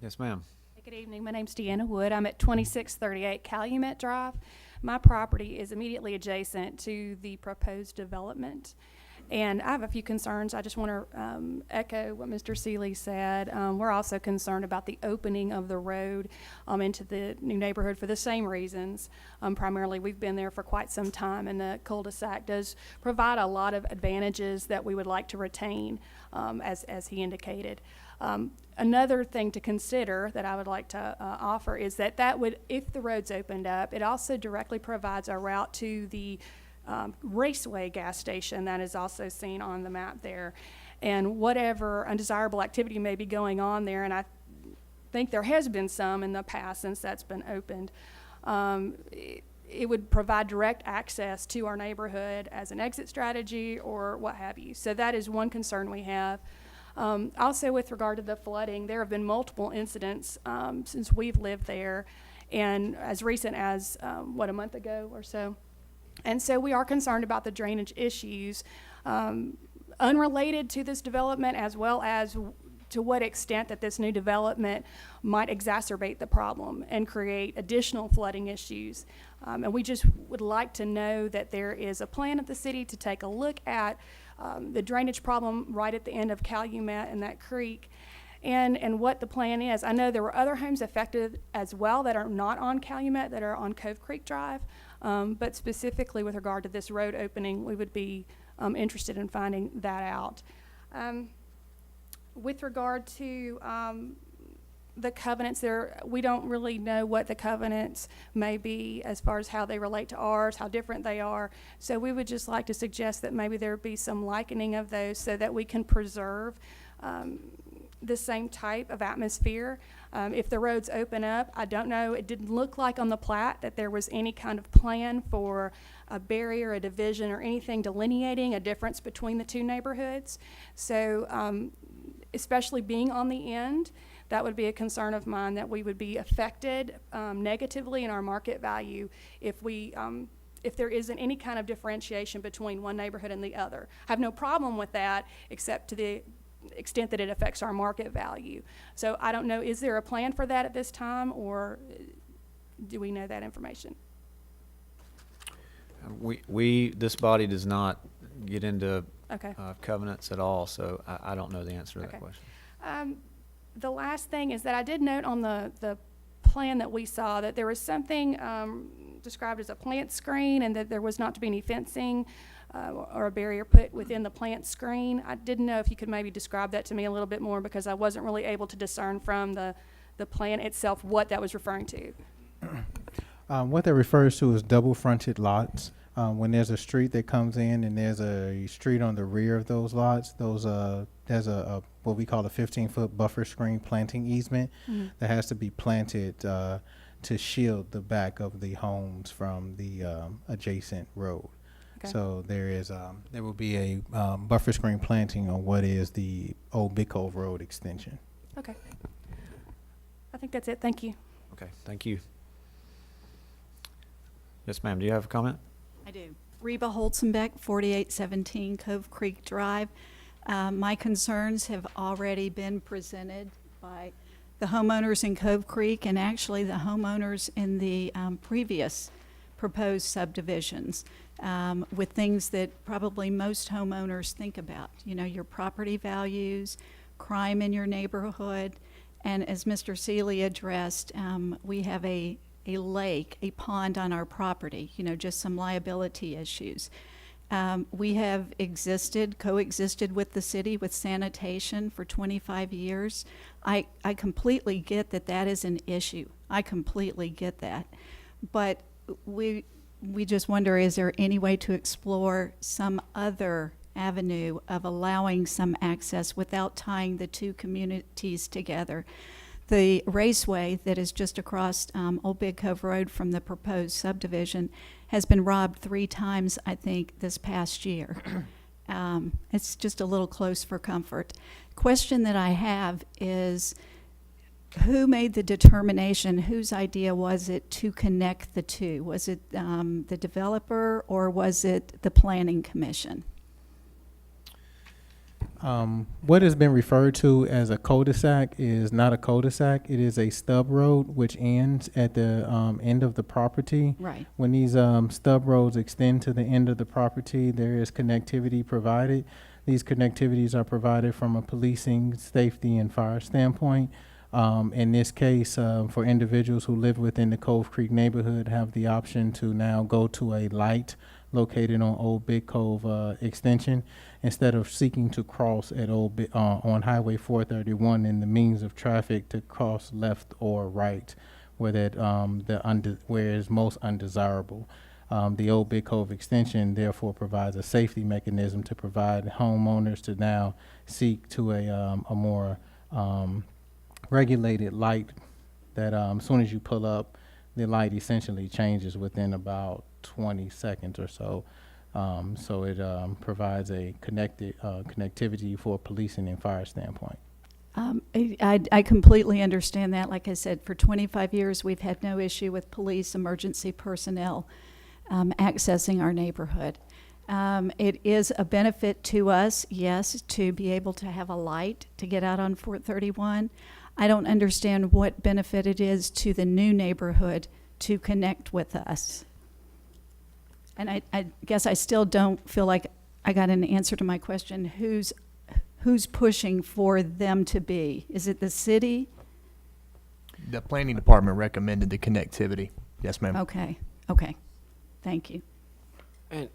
Yes, ma'am. Good evening. My name's Deanna Wood. I'm at 2638 Calumet Drive. My property is immediately adjacent to the proposed development. And I have a few concerns. I just want to echo what Mr. Seeley said. We're also concerned about the opening of the road into the new neighborhood for the same reasons. Primarily, we've been there for quite some time, and the cul-de-sac does provide a lot of advantages that we would like to retain, as he indicated. Another thing to consider that I would like to offer is that would, if the road's opened up, it also directly provides a route to the Raceway gas station that is also seen on the map there. And whatever undesirable activity may be going on there, and I think there has been some in the past since that's been opened, it would provide direct access to our neighborhood as an exit strategy or what have you. So that is one concern we have. Also, with regard to the flooding, there have been multiple incidents since we've lived there, and as recent as, a month ago or so. And so we are concerned about the drainage issues unrelated to this development, as well as to what extent that this new development might exacerbate the problem and create additional flooding issues. And we just would like to know that there is a plan of the city to take a look at the drainage problem right at the end of Calumet and that creek, and what the plan is. I know there were other homes affected as well that are not on Calumet, that are on Cove Creek Drive, but specifically with regard to this road opening, we would be interested in finding that out. With regard to the covenants, we don't really know what the covenants may be as far as how they relate to ours, how different they are. So we would just like to suggest that maybe there be some likening of those so that we can preserve the same type of atmosphere. If the roads open up, I don't know, it didn't look like on the plat that there was any kind of plan for a barrier, a division, or anything delineating a difference between the two neighborhoods. So especially being on the end, that would be a concern of mine, that we would be affected negatively in our market value if there isn't any kind of differentiation between one neighborhood and the other. I have no problem with that, except to the extent that it affects our market value. So I don't know, is there a plan for that at this time, or do we know that information? This body does not get into Okay. covenants at all, so I don't know the answer to that Okay. question. The last thing is that I did note on the plan that we saw that there was something described as a plant screen, and that there was not to be any fencing or a barrier put within the plant screen. I didn't know if you could maybe describe that to me a little bit more, because I wasn't really able to discern from the plan itself what that was referring to. What that refers to is double fronted lots. When there's a street that comes in and there's a street on the rear of those lots, there's a what we call a 15-foot buffer screen planting easement that has to be planted to shield the back of the homes from the adjacent road. Okay. So there will be a buffer screen planting on what is the old Big Cove Road extension. Okay. I think that's it. Thank you. Okay, thank you. Yes, ma'am, do you have a comment? I do. Reba Holzenbeck, 4817 Cove Creek Drive. My concerns have already been presented by the homeowners in Cove Creek, and actually the homeowners in the previous proposed subdivisions, with things that probably most homeowners think about. You know, your property values, crime in your neighborhood, and as Mr. Seeley addressed, we have a lake, a pond on our property, you know, just some liability issues. We have coexisted with the city with sanitation for 25 years. I completely get that that is an issue. I completely get that. But we just wonder, is there any way to explore some other avenue of allowing some access without tying the two communities together? The raceway that is just across Old Big Cove Road from the proposed subdivision has been robbed 3 times, I think, this past year. It's just a little close for comfort. Question that I have is, who made the determination, whose idea was it to connect the two? Was it the developer, or was it the planning commission? What has been referred to as a cul-de-sac is not a cul-de-sac. It is a stub road which ends at the end of the property. Right. When these stub roads extend to the end of the property, there is connectivity provided. These connectivities are provided from a policing, safety, and fire standpoint. In this case, for individuals who live within the Cove Creek neighborhood, have the option to now go to a light located on Old Big Cove extension, instead of seeking to cross at on Highway 431 in the means of traffic to cross left or right, where where is most undesirable. The Old Big Cove extension therefore provides a safety mechanism to provide homeowners to now seek to a more regulated light that as soon as you pull up, the light essentially changes within about 20 seconds or so. So it provides a connectivity for policing and fire standpoint. I completely understand that. Like I said, for 25 years, we've had no issue with police emergency personnel accessing our neighborhood. It is a benefit to us, yes, to be able to have a light to get out on Fort 31. I don't understand what benefit it is to the new neighborhood to connect with us. And I guess I still don't feel like I got an answer to my question. Who's pushing for them to be? Is it the city? The planning department recommended the connectivity. Yes, ma'am. Okay. Thank you.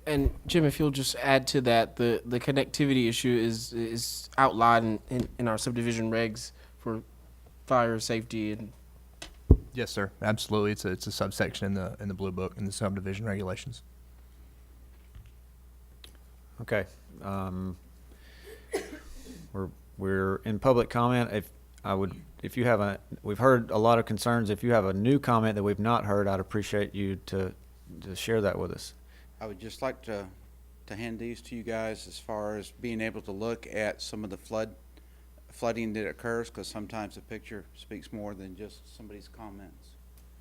And Jim, if you'll just add to that, the connectivity issue is outlined in our subdivision regs for fire safety and. Yes, sir. Absolutely. It's a subsection in the blue book in the subdivision regulations. Okay. We're in public comment. If you have we've heard a lot of concerns. If you have a new comment that we've not heard, I'd appreciate you to share that with us. I would just like to hand these to you guys as far as being able to look at some of the flooding that occurs, because sometimes a picture speaks more than just somebody's comments.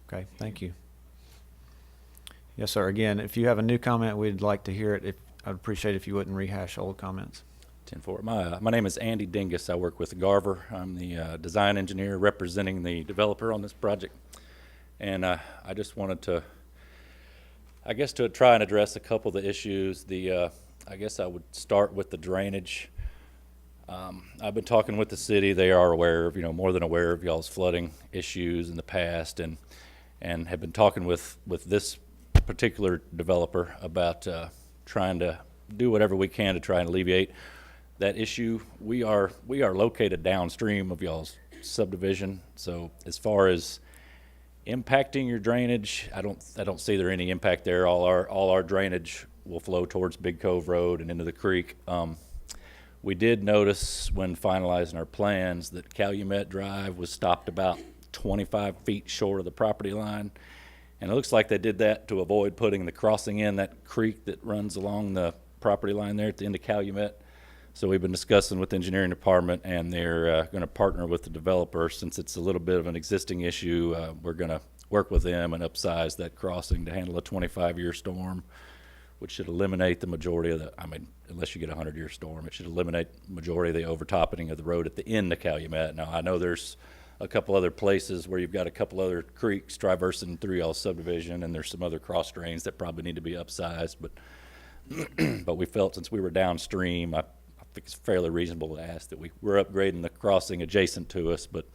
Okay, thank you. Yes, sir. Again, if you have a new comment, we'd like to hear it. I'd appreciate if you wouldn't rehash old comments. 10-4. My name is Andy Dingus. I work with Garver. I'm the design engineer representing the developer on this project. And I just wanted to, to try and address a couple of the issues. I guess I would start with the drainage. I've been talking with the city. They are aware of, more than aware of y'all's flooding issues in the past, and have been talking with this particular developer about trying to do whatever we can to try and alleviate that issue. We are located downstream of y'all's subdivision, so as far as impacting your drainage, I don't see there any impact there. All our drainage will flow towards Big Cove Road and into the creek. We did notice when finalizing our plans that Calumet Drive was stopped about 25 feet short of the property line, and it looks like they did that to avoid putting the crossing in that creek that runs along the property line there at the end of Calumet. So we've been discussing with the engineering department, and they're going to partner with the developer. Since it's a little bit of an existing issue, we're going to work with them and upsize that crossing to handle a 25-year storm, which should eliminate the majority of unless you get a 100-year storm, it should eliminate the majority of the overtopping of the road at the end of Calumet. Now, I know there's a couple other places where you've got a couple other creeks traversing through y'all's subdivision, and there's some other cross drains that probably need to be upsized, but but we felt since we were downstream, I think it's fairly reasonable to ask that we're upgrading the crossing adjacent to us, but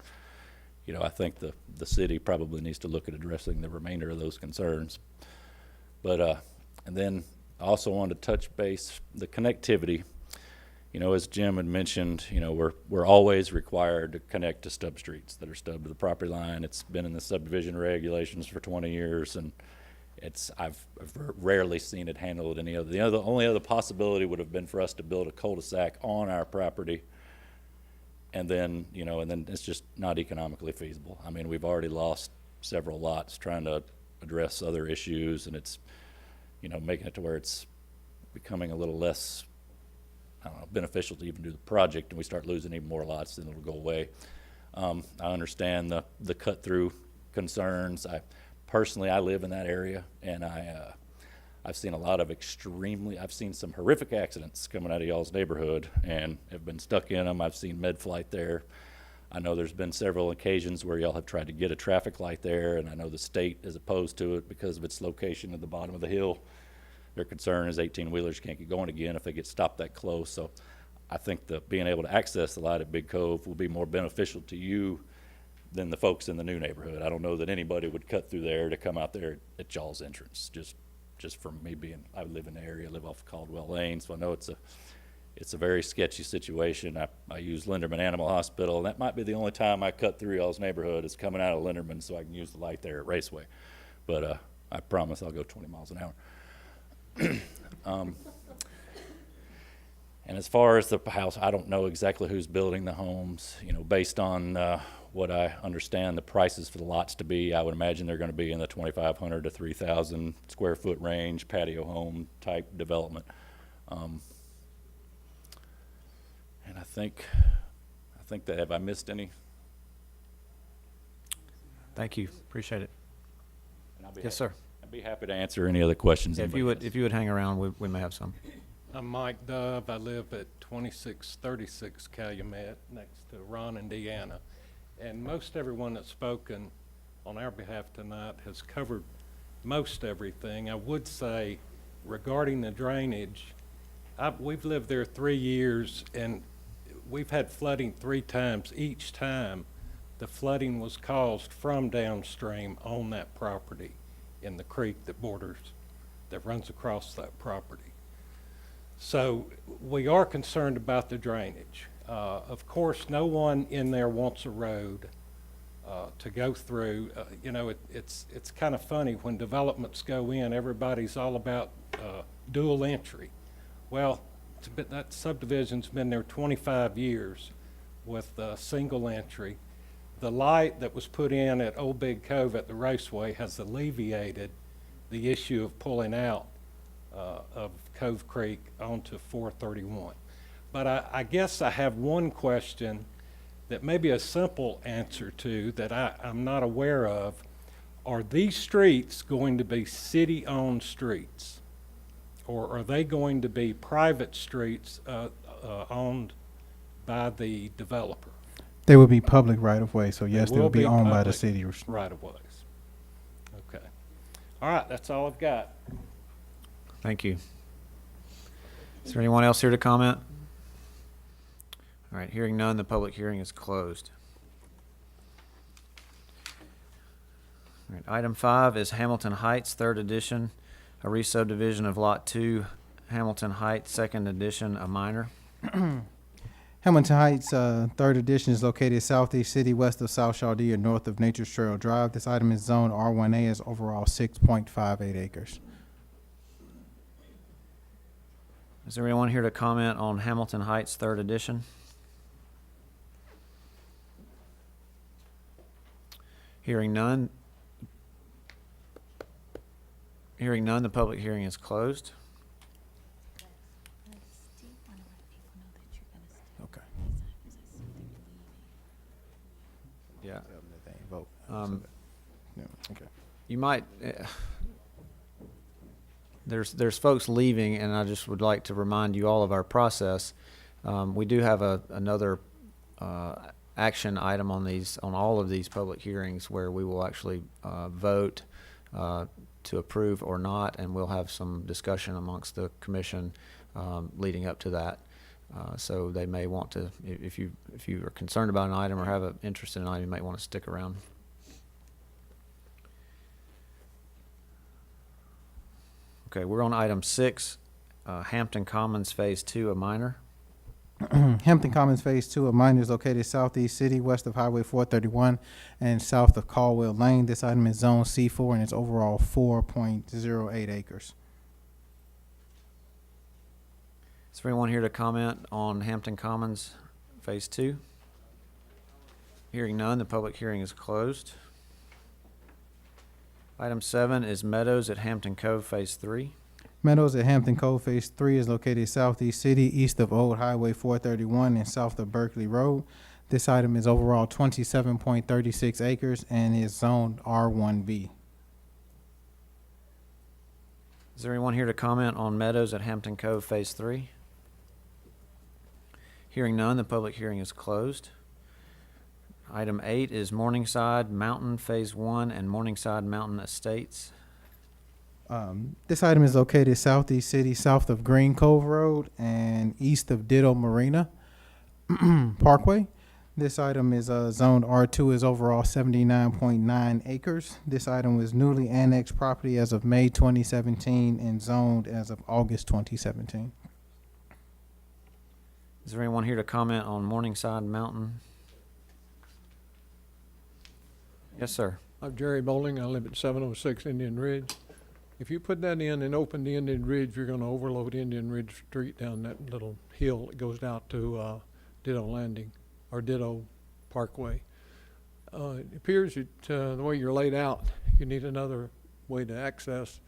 I think the city probably needs to look at addressing the remainder of those concerns. But and then I also wanted to touch base the connectivity. As Jim had mentioned, we're always required to connect to stub streets that are stubbed to the property line. It's been in the subdivision regulations for 20 years, and I've rarely seen it handled any other. The only other possibility would have been for us to build a cul-de-sac on our property, and then it's just not economically feasible. I mean, we've already lost several lots trying to address other issues, and it's making it to where it's becoming a little less beneficial to even do the project, and we start losing even more lots, then it'll go away. I understand the cut-through concerns. Personally, I live in that area, and I've seen a lot of I've seen some horrific accidents coming out of y'all's neighborhood and have been stuck in them. I've seen med flight there. I know there's been several occasions where y'all have tried to get a traffic light there, and I know the state is opposed to it because of its location at the bottom of the hill. Their concern is 18-wheelers can't get going again if they get stopped that close. So I think being able to access the light at Big Cove will be more beneficial to you than the folks in the new neighborhood. I don't know that anybody would cut through there to come out there at y'all's entrance. Just from me I live in the area, I live off Caldwell Lane, so I know it's a very sketchy situation. I use Linderman Animal Hospital, and that might be the only time I cut through y'all's neighborhood is coming out of Linderman so I can use the light there at Raceway. But I promise I'll go 20 miles an hour. And as far as the house, I don't know exactly who's building the homes. Based on what I understand the prices for the lots to be, I would imagine they're going to be in the 2,500 to 3,000 square foot range, patio home type development. And I think that, have I missed any? Thank you. Appreciate it. And I'll be Yes, sir. I'd be happy to answer any other questions. Yeah, anybody if you would hang around, we may have some. I'm Mike Dove. I live at 2636 Calumet, next to Ron, Indiana. And most everyone that's spoken on our behalf tonight has covered most everything. I would say regarding the drainage, we've lived there 3 years and we've had flooding 3 times. Each time the flooding was caused from downstream on that property in the creek that runs across that property. So we are concerned about the drainage. Of course, no one in there wants a road to go through. You know, it's kind of funny when developments go in, everybody's all about dual entry. Well, that subdivision's been there 25 years with single entry. The light that was put in at Old Big Cove at the raceway has alleviated the issue of pulling out of Cove Creek onto 431. But I guess I have one question that may be a simple answer to that I'm not aware of. Are these streets going to be city-owned streets? Or are they going to be private streets owned by the developer? They would be public right-of-way, so yes, they will be owned by the city. Right-of-ways. Okay. All right, that's all I've got. Thank you. Is there anyone else here to comment? All right, hearing none, the public hearing is closed. All right, item 5 is Hamilton Heights, 3rd edition, a re-subdivision of Lot 2, Hamilton Heights, 2nd edition, a minor. Hamilton Heights, 3rd edition, is located southeast city, west of South Chaldea, north of Nature's Trail Drive. This item is zoned R1A, is overall 6.58 acres. Is there anyone here to comment on Hamilton Heights, 3rd edition? Hearing none. Hearing none, the public hearing is closed. Okay. Yeah. Okay. You might, there's folks leaving, and I just would like to remind you all of our process. We do have another action item on all of these public hearings where we will actually vote to approve or not, and we'll have some discussion amongst the commission leading up to that. So they may want to, if you are concerned about an item or have an interest in an item, you might want to stick around. Okay, we're on item 6, Hampton Commons Phase 2, a minor. Hampton Commons Phase 2 of minor is located southeast city, west of Highway 431, and south of Caldwell Lane. This item is Zone C4, and it's overall 4.08 acres. Is there anyone here to comment on Hampton Commons Phase 2? Hearing none, the public hearing is closed. Item 7 is Meadows at Hampton Cove Phase 3. Meadows at Hampton Cove Phase 3 is located southeast city, east of Old Highway 431 and south of Berkeley Road. This item is overall 27.36 acres and is zoned R1B. Is there anyone here to comment on Meadows at Hampton Cove Phase 3? Hearing none, the public hearing is closed. Item 8 is Morningside Mountain Phase 1 and Morningside Mountain Estates. This item is located southeast city, south of Green Cove Road and east of Ditto Marina Parkway. This item is zoned R2, is overall 79.9 acres. This item was newly annexed property as of May 2017 and zoned as of August 2017. Is there anyone here to comment on Morningside Mountain? Yes, sir. I'm Jerry Bowling. I live at 706 Indian Ridge. If you put that in and open the Indian Ridge, you're going to overload Indian Ridge Street down that little hill that goes out to Ditto Landing or Ditto Parkway. It appears that the way you're laid out, you need another way to access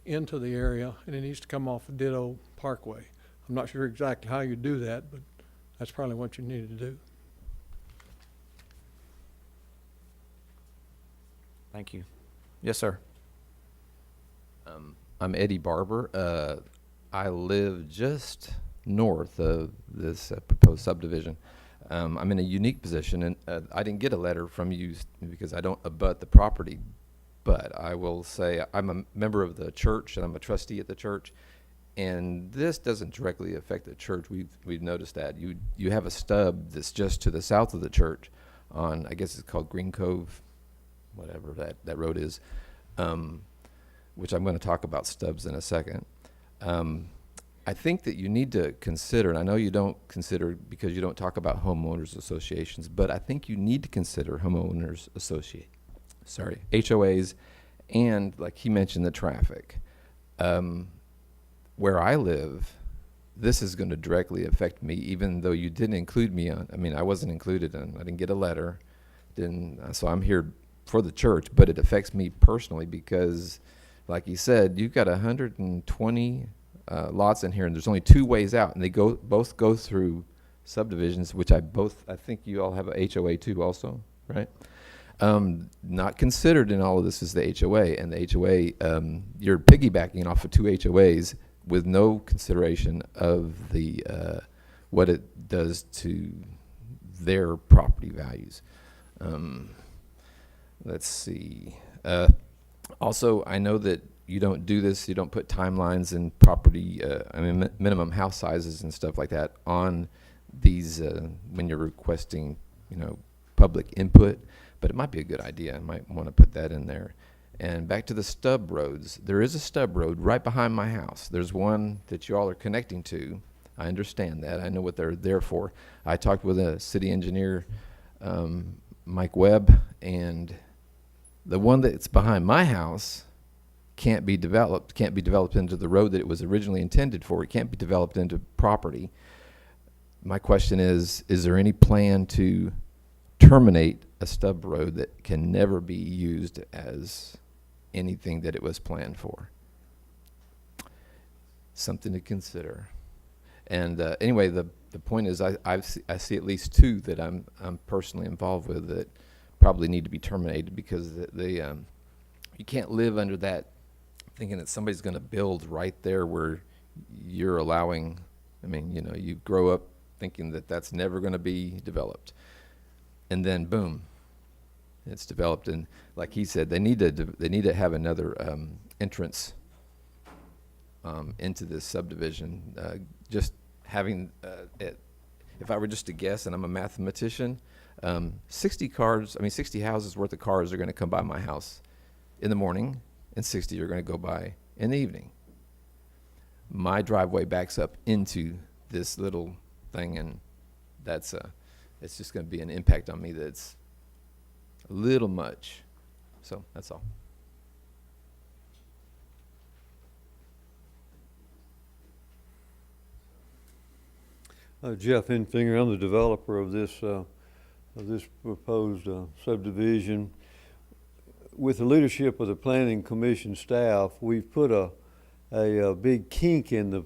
into the area, and it needs to come off of Ditto Parkway. I'm not sure exactly how you do that, but that's probably what you need to do. Thank you. Yes, sir. I'm Eddie Barber. I live just north of this proposed subdivision. I'm in a unique position, and I didn't get a letter from you because I don't abut the property, but I will say I'm a member of the church and I'm a trustee at the church, and this doesn't directly affect the church. We've noticed that you have a stub that's just to the south of the church on, I guess it's called Green Cove, whatever that road is, which I'm going to talk about stubs in a second. I think that you need to consider, and I know you don't consider because you don't talk about homeowners associations, but I think you need to consider homeowners HOAs, and like he mentioned, the traffic. Where I live, this is going to directly affect me, even though you didn't include me on. I mean, I wasn't included in. I didn't get a letter, so I'm here for the church, but it affects me personally because, like you said, you've got 120 lots in here, and there's only 2 ways out, and they both go through subdivisions, which I think you all have a HOA too also, right? Not considered in all of this is the HOA, and the HOA, you're piggybacking off of 2 HOAs with no consideration of the what it does to their property values. Let's see. Also, I know that you don't do this. You don't put timelines and property, minimum house sizes and stuff like that on these when you're requesting, public input. But it might be a good idea. I might want to put that in there. And back to the stub roads. There is a stub road right behind my house. There's one that you all are connecting to. I understand that. I know what they're there for. I talked with a city engineer, Mike Webb, and the one that's behind my house can't be developed into the road that it was originally intended for. It can't be developed into property. My question is there any plan to terminate a stub road that can never be used as anything that it was planned for? Something to consider. And anyway, the point is I see at least 2 that I'm personally involved with that probably need to be terminated because you can't live under that thinking that somebody's going to build right there where you're allowing. You grow up thinking that that's never going to be developed, and then boom, it's developed. And like he said, they need to have another entrance into this subdivision. Just having it, if I were just to guess, and I'm a mathematician, 60 houses worth of cars are going to come by my house in the morning, and 60 are going to go by in the evening. My driveway backs up into this little thing, and it's just going to be an impact on me that's a little much. So that's all. Jeff Infinger, I'm the developer of this proposed subdivision. With the leadership of the Planning Commission staff, we've put a big kink in the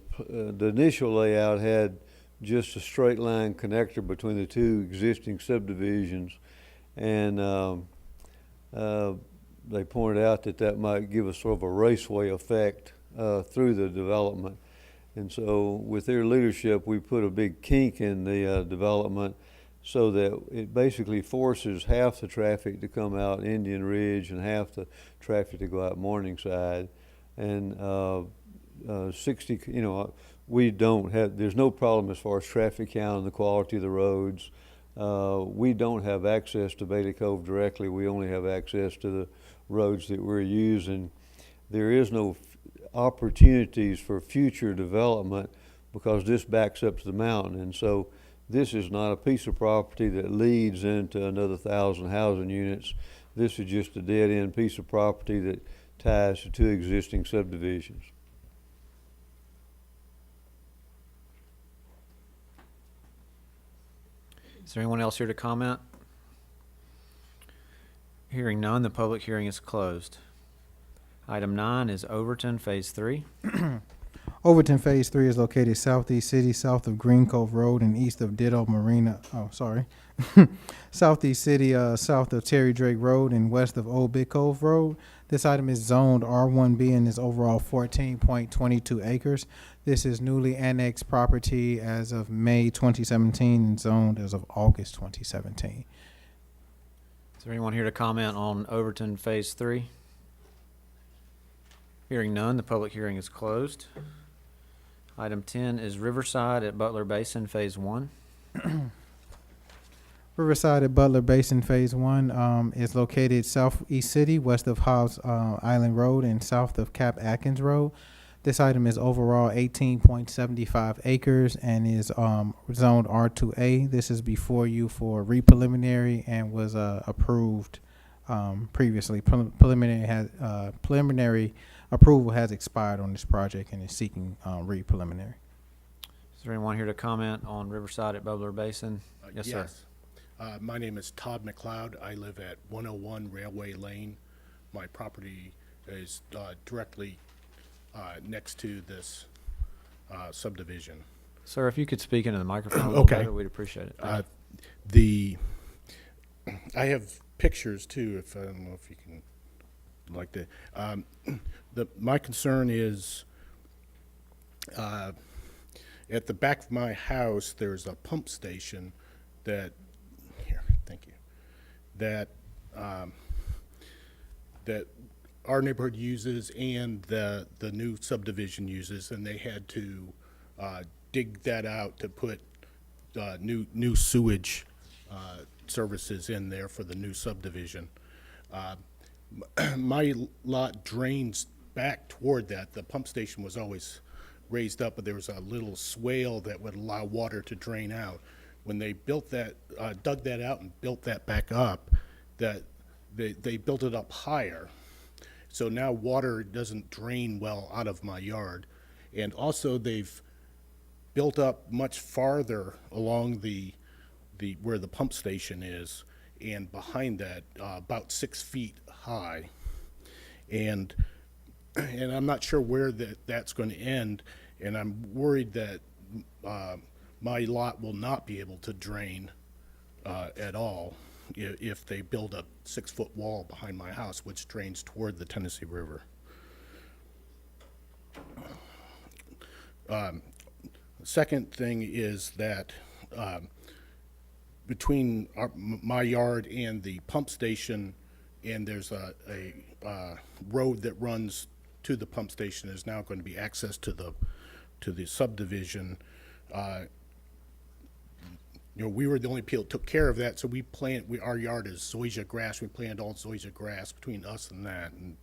initial layout had just a straight line connector between the 2 existing subdivisions, and they pointed out that might give us sort of a raceway effect through the development. And so with their leadership, we put a big kink in the development so that it basically forces half the traffic to come out Indian Ridge and half the traffic to go out Morningside. And 60, there's no problem as far as traffic count and the quality of the roads. We don't have access to Bailey Cove directly. We only have access to the roads that we're using. There is no opportunities for future development because this backs up to the mountain. And so this is not a piece of property that leads into another 1,000 housing units. This is just a dead-end piece of property that ties to 2 existing subdivisions. Is there anyone else here to comment? Hearing none, the public hearing is closed. Item 9 is Overton Phase 3. Overton Phase 3 is located southeast city, south of Green Cove Road and east of Ditto Marina. Oh, sorry. Southeast city, south of Terry Drake Road and west of Old Big Cove Road. This item is zoned R1B and is overall 14.22 acres. This is newly annexed property as of May 2017 and zoned as of August 2017. Is there anyone here to comment on Overton Phase 3? Hearing none, the public hearing is closed. Item 10 is Riverside at Butler Basin Phase 1. Riverside at Butler Basin Phase 1 is located southeast city, west of Hobbs Island Road and south of Cap Atkins Road. This item is overall 18.75 acres and is zoned R2A. This is before you for re-preliminary and was approved previously. Preliminary approval has expired on this project and is seeking re-preliminary. Is there anyone here to comment on Riverside at Butler Basin? Yes, sir. My name is Todd McLeod. I live at 101 Railway Lane. My property is directly next to this subdivision. Sir, if you could speak into the microphone a little Okay. better, we'd appreciate it. I have pictures too, if I don't know if you can like that. My concern is at the back of my house, there's a pump station that that our neighborhood uses and the new subdivision uses, and they had to dig that out to put new sewage services in there for the new subdivision. My lot drains back toward that. The pump station was always raised up, but there was a little swale that would allow water to drain out. When they built that, dug that out and built that back up, that they built it up higher. So now water doesn't drain well out of my yard. And also they've built up much farther along the where the pump station is, and behind that, about 6 feet high. And I'm not sure where that's going to end, and I'm worried that my lot will not be able to drain at all if they build a 6-foot wall behind my house, which drains toward the Tennessee River. Second thing is that between my yard and the pump station, and there's a road that runs to the pump station, is now going to be access to the subdivision. We were the only people that took care of that, so our yard is zoysia grass. We planted all zoysia grass between us and that, and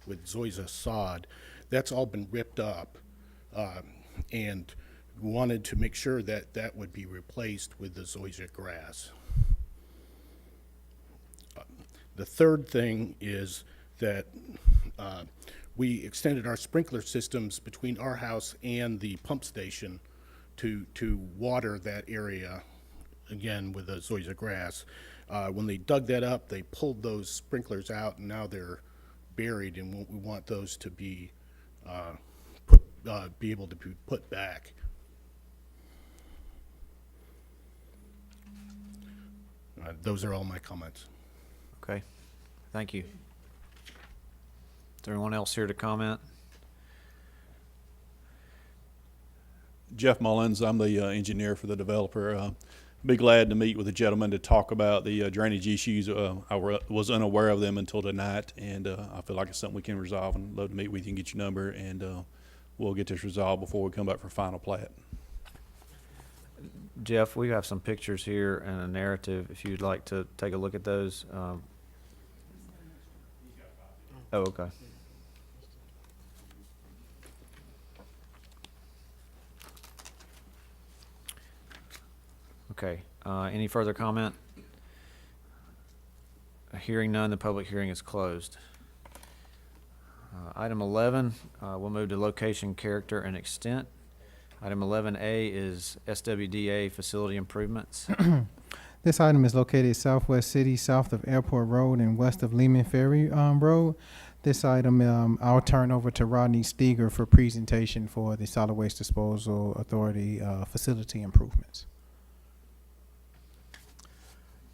with zoysia sod. That's all been ripped up, and wanted to make sure that that would be replaced with the zoysia grass. The third thing is that we extended our sprinkler systems between our house and the pump station to water that area, again, with the zoysia grass. When they dug that up, they pulled those sprinklers out, and now they're buried, and we want those to be able to be put back. Those are all my comments. Okay, thank you. Is there anyone else here to comment? Jeff Mullins, I'm the engineer for the developer. Be glad to meet with the gentleman to talk about the drainage issues. I was unaware of them until tonight, and I feel like it's something we can resolve, and love to meet with you and get your number, and we'll get this resolved before we come back for final plat. Jeff, we have some pictures here and a narrative, if you'd like to take a look at those. Oh, okay. Okay, any further comment? Hearing none, the public hearing is closed. Item 11, we'll move to location, character, and extent. Item 11A is SWDA facility improvements. This item is located Southwest City, south of Airport Road and west of Lehman Ferry Road. This item, I'll turn over to Rodney Steger for presentation for the Solid Waste Disposal Authority facility improvements.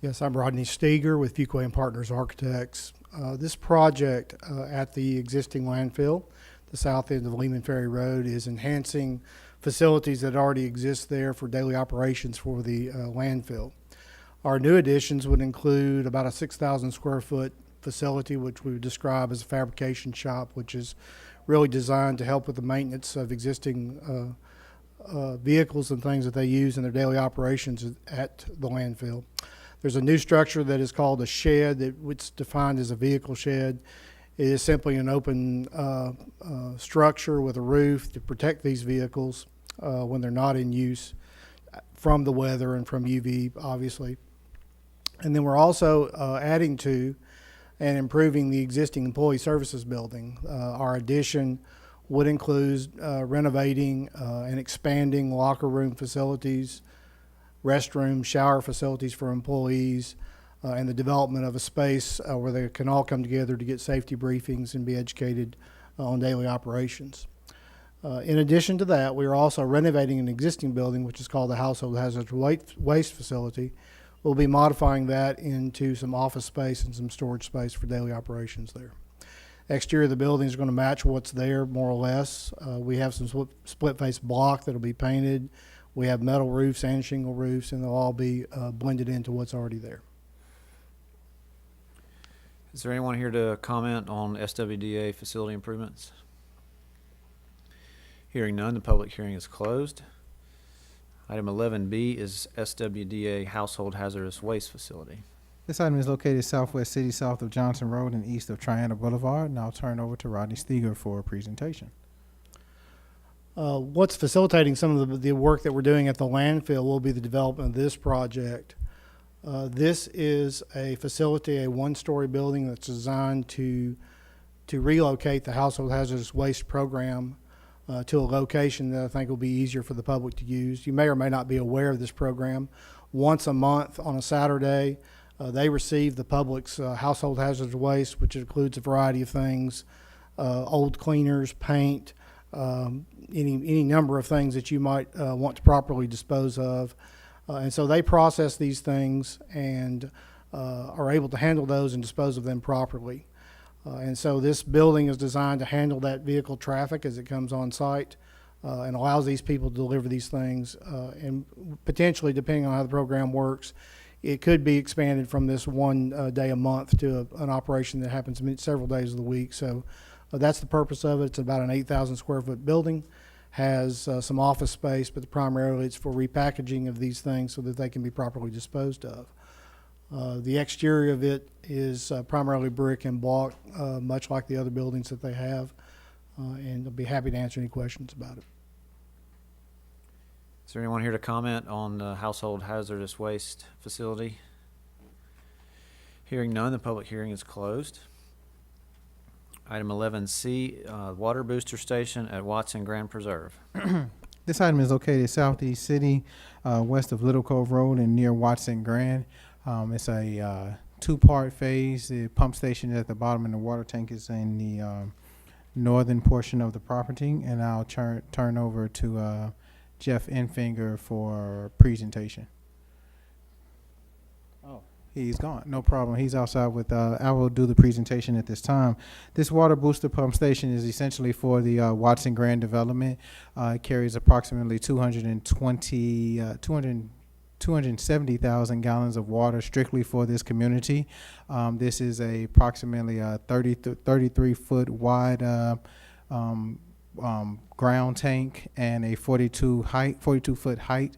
Yes, I'm Rodney Steger with Fuquay and Partners Architects. This project at the existing landfill, the south end of Lehman Ferry Road, is enhancing facilities that already exist there for daily operations for the landfill. Our new additions would include about a 6,000 square foot facility, which we would describe as a fabrication shop, which is really designed to help with the maintenance of existing vehicles and things that they use in their daily operations at the landfill. There's a new structure that is called a shed, which is defined as a vehicle shed. It is simply an open structure with a roof to protect these vehicles when they're not in use from the weather and from UV, obviously. And then we're also adding to and improving the existing employee services building. Our addition would include renovating and expanding locker room facilities, restrooms, shower facilities for employees, and the development of a space where they can all come together to get safety briefings and be educated on daily operations. In addition to that, we are also renovating an existing building, which is called the Household Hazardous Waste Facility. We'll be modifying that into some office space and some storage space for daily operations there. Exterior of the building is going to match what's there, more or less. We have some split face block that will be painted. We have metal roofs and shingle roofs, and they'll all be blended into what's already there. Is there anyone here to comment on SWDA facility improvements? Hearing none, the public hearing is closed. Item 11B is SWDA Household Hazardous Waste Facility. This item is located Southwest City, south of Johnson Road and east of Triana Boulevard. And I'll turn over to Rodney Steger for a presentation. What's facilitating some of the work that we're doing at the landfill will be the development of this project. This is a facility, a one-story building that's designed to relocate the Household Hazardous Waste program to a location that I think will be easier for the public to use. You may or may not be aware of this program. Once a month on a Saturday, they receive the public's household hazardous waste, which includes a variety of things, old cleaners, paint, any number of things that you might want to properly dispose of. And so they process these things and are able to handle those and dispose of them properly. And so this building is designed to handle that vehicle traffic as it comes on site and allows these people to deliver these things. And potentially, depending on how the program works, it could be expanded from this one day a month to an operation that happens several days of the week. So that's the purpose of it. It's about an 8,000 square foot building, has some office space, but primarily it's for repackaging of these things so that they can be properly disposed of. The exterior of it is primarily brick and block, much like the other buildings that they have, and I'll be happy to answer any questions about it. Is there anyone here to comment on the Household Hazardous Waste Facility? Hearing none, the public hearing is closed. Item 11C, Water Booster Station at Watson Grand Preserve. This item is located southeast city, west of Little Cove Road and near Watson Grand. It's a two-part phase. The pump station is at the bottom and the water tank is in the northern portion of the property. And I'll turn over to Jeff Enfinger for presentation. Oh, he's gone. No problem. He's outside with, I will do the presentation at this time. This water booster pump station is essentially for the Watson Grand development. It carries approximately 270,000 gallons of water strictly for this community. This is approximately a 33-foot wide ground tank and a 42-foot height,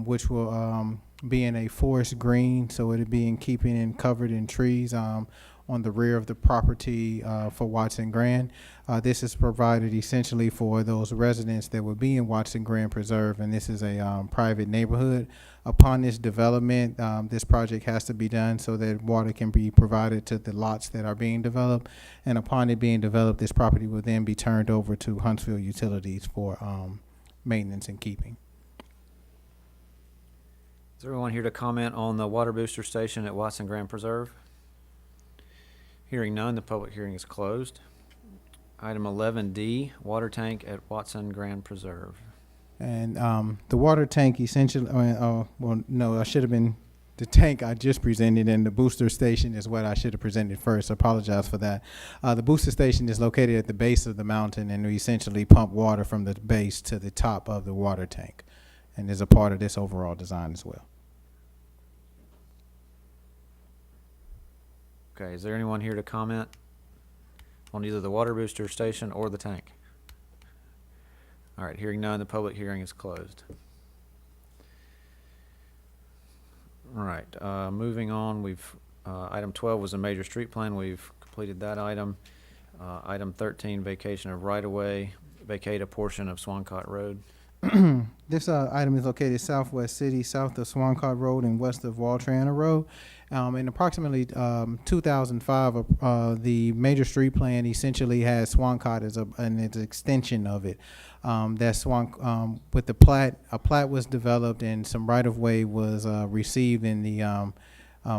which will be in a forest green, so it'll be in keeping and covered in trees on the rear of the property for Watson Grand. This is provided essentially for those residents that would be in Watson Grand Preserve, and this is a private neighborhood. Upon this development, this project has to be done so that water can be provided to the lots that are being developed, and upon it being developed, this property will then be turned over to Huntsville Utilities for maintenance and keeping. Is there anyone here to comment on the water booster station at Watson Grand Preserve? Hearing none, the public hearing is closed. Item 11D, water tank at Watson Grand Preserve. And the water tank essentially, well, no, I should have been, the tank I just presented, and the booster station is what I should have presented first. I apologize for that. The booster station is located at the base of the mountain, and we essentially pump water from the base to the top of the water tank, and is a part of this overall design as well. Okay, is there anyone here to comment on either the water booster station or the tank? All right, hearing none, the public hearing is closed. All right, moving on, item 12 was a major street plan. We've completed that item. Item 13, vacation of right-of-way, vacate a portion of Swancott Road. This item is located southwest city, south of Swancott Road and west of Waltrana Road. In approximately 2005, the major street plan essentially has Swancott as an extension of it. With the plat, a plat was developed and some right-of-way was received in the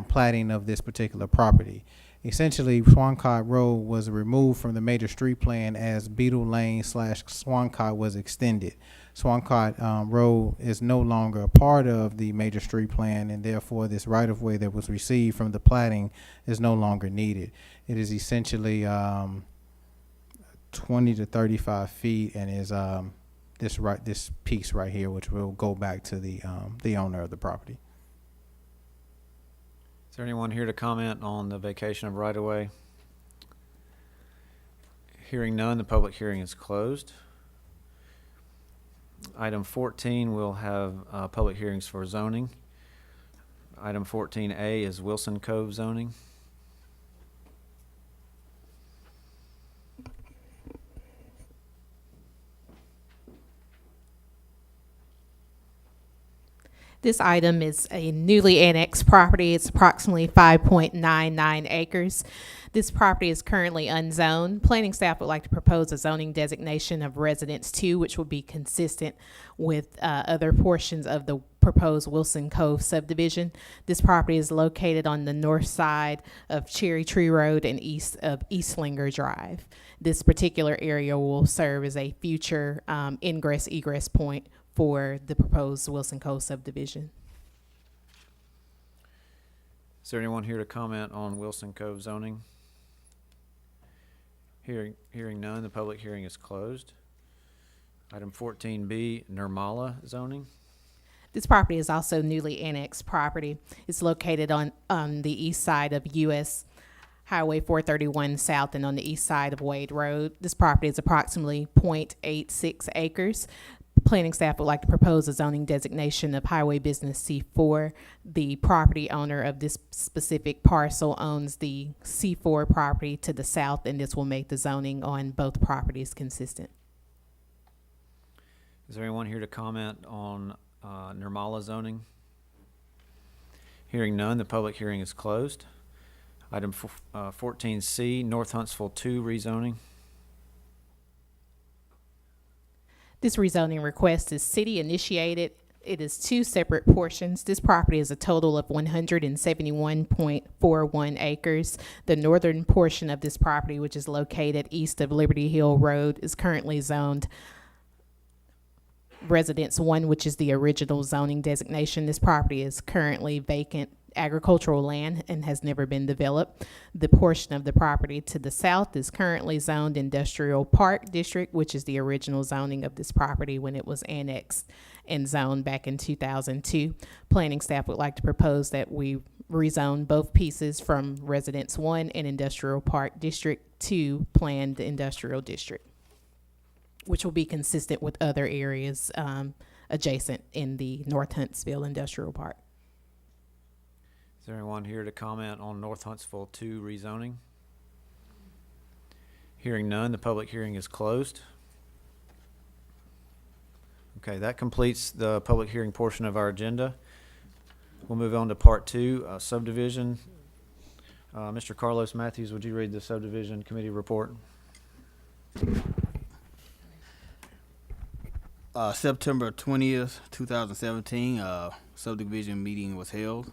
platting of this particular property. Essentially, Swancott Road was removed from the major street plan as Beetle Lane / Swancott was extended. Swancott Road is no longer a part of the major street plan, and therefore this right-of-way that was received from the platting is no longer needed. It is essentially 20 to 35 feet, and is this piece right here, which will go back to the owner of the property. Is there anyone here to comment on the vacation of right-of-way? Hearing none, the public hearing is closed. Item 14 will have public hearings for zoning. Item 14A is Wilson Cove zoning. This item is a newly annexed property. It's approximately 5.99 acres. This property is currently unzoned. Planning staff would like to propose a zoning designation of Residence 2, which would be consistent with other portions of the proposed Wilson Cove subdivision. This property is located on the north side of Cherry Tree Road and east of Eastlinger Drive. This particular area will serve as a future ingress-egress point for the proposed Wilson Cove subdivision. Is there anyone here to comment on Wilson Cove zoning? Hearing none, the public hearing is closed. Item 14B, Nirmala zoning. This property is also newly annexed property. It's located on the east side of US Highway 431 South and on the east side of Wade Road. This property is approximately 0.86 acres. Planning staff would like to propose a zoning designation of Highway Business C4. The property owner of this specific parcel owns the C4 property to the south, and this will make the zoning on both properties consistent. Is there anyone here to comment on Nirmala zoning? Hearing none, the public hearing is closed. Item 14C, North Huntsville 2 rezoning. This rezoning request is city initiated. It is two separate portions. This property is a total of 171.41 acres. The northern portion of this property, which is located east of Liberty Hill Road, is currently zoned Residence 1, which is the original zoning designation. This property is currently vacant agricultural land and has never been developed. The portion of the property to the south is currently zoned Industrial Park District, which is the original zoning of this property when it was annexed and zoned back in 2002. Planning staff would like to propose that we rezone both pieces from Residence 1 and Industrial Park District to Planned Industrial District, which will be consistent with other areas adjacent in the North Huntsville Industrial Park. Is there anyone here to comment on North Huntsville 2 rezoning? Hearing none, the public hearing is closed. Okay, that completes the public hearing portion of our agenda. We'll move on to part 2, subdivision. Mr. Carlos Matthews, would you read the subdivision committee report? September 20th, 2017, subdivision meeting was held,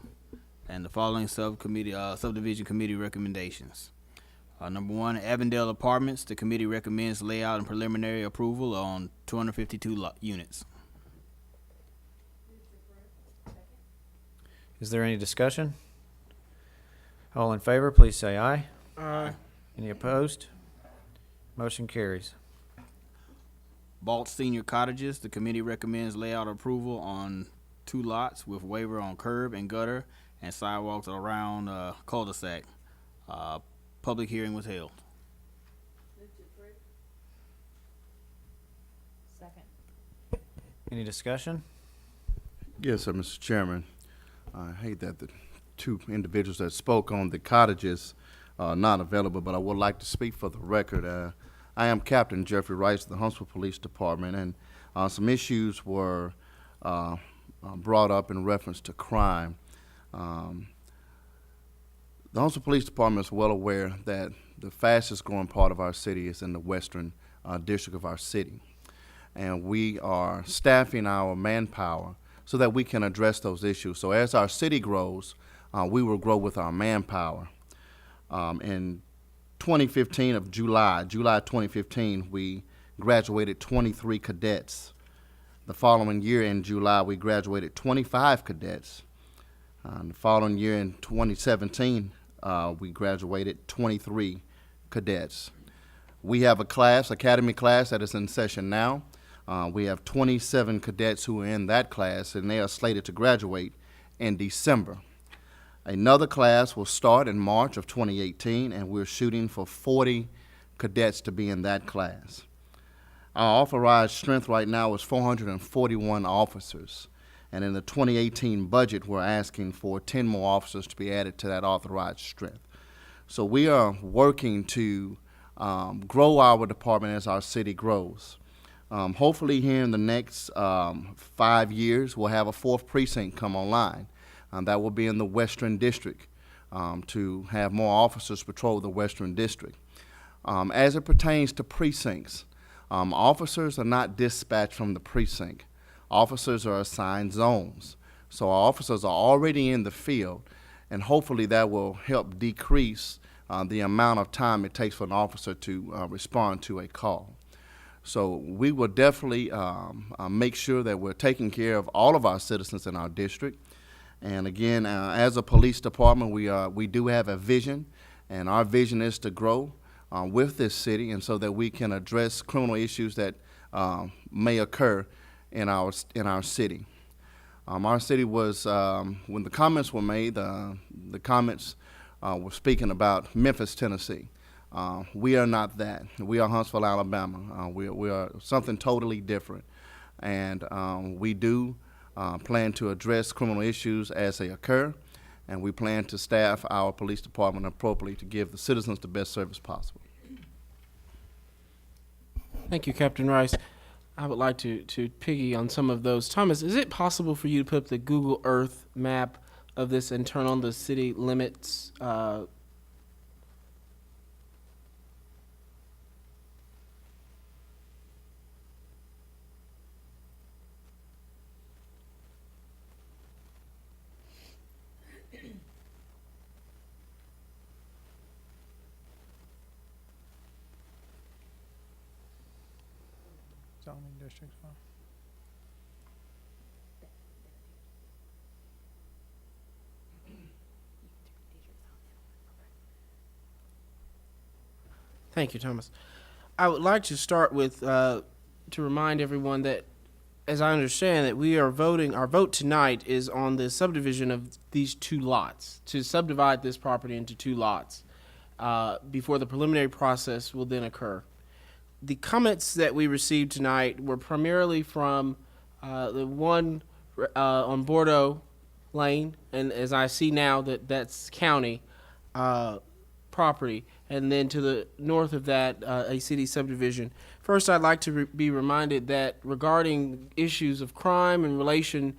and the following subdivision committee recommendations. Number 1, Avondale Apartments. The committee recommends layout and preliminary approval on 252 units. Is there any discussion? All in favor, please say aye. Aye. Any opposed? Motion carries. Balch Senior Cottages. The committee recommends layout approval on 2 lots with waiver on curb and gutter and sidewalks around cul-de-sac. Public hearing was held. Any discussion? Yes, sir, Mr. Chairman. I hate that the 2 individuals that spoke on the cottages are not available, but I would like to speak for the record. I am Captain Jeffrey Rice of the Huntsville Police Department, and some issues were brought up in reference to crime. The Huntsville Police Department is well aware that the fastest growing part of our city is in the western district of our city. And we are staffing our manpower so that we can address those issues. So as our city grows, we will grow with our manpower. In 2015 of July 2015, we graduated 23 cadets. The following year in July, we graduated 25 cadets. The following year in 2017, we graduated 23 cadets. We have a class, academy class, that is in session now. We have 27 cadets who are in that class, and they are slated to graduate in December. Another class will start in March of 2018, and we're shooting for 40 cadets to be in that class. Our authorized strength right now is 441 officers. And in the 2018 budget, we're asking for 10 more officers to be added to that authorized strength. So we are working to grow our department as our city grows. Hopefully here in the next 5 years, we'll have a 4th precinct come online. That will be in the Western District to have more officers patrol the Western District. As it pertains to precincts, officers are not dispatched from the precinct. Officers are assigned zones. So our officers are already in the field, and hopefully that will help decrease the amount of time it takes for an officer to respond to a call. So we will definitely make sure that we're taking care of all of our citizens in our district. And again, as a police department, we do have a vision, and our vision is to grow with this city, and so that we can address criminal issues that may occur in our city. Our city was, when the comments were made, the comments were speaking about Memphis, Tennessee. We are not that. We are Huntsville, Alabama. We are something totally different. And we do plan to address criminal issues as they occur, and we plan to staff our police department appropriately to give the citizens the best service possible. Thank you, Captain Rice. I would like to piggy on some of those. Thomas, is it possible for you to put up the Google Earth map of this and turn on the city limits? Zoning districts. Thank you, Thomas. I would like to start with to remind everyone that, as I understand it, we are voting. Our vote tonight is on the subdivision of these 2 lots, to subdivide this property into 2 lots before the preliminary process will then occur. The comments that we received tonight were primarily from the one on Bordeaux Lane, and as I see now that's county property, and then to the north of that, a city subdivision. First, I'd like to be reminded that regarding issues of crime in relation,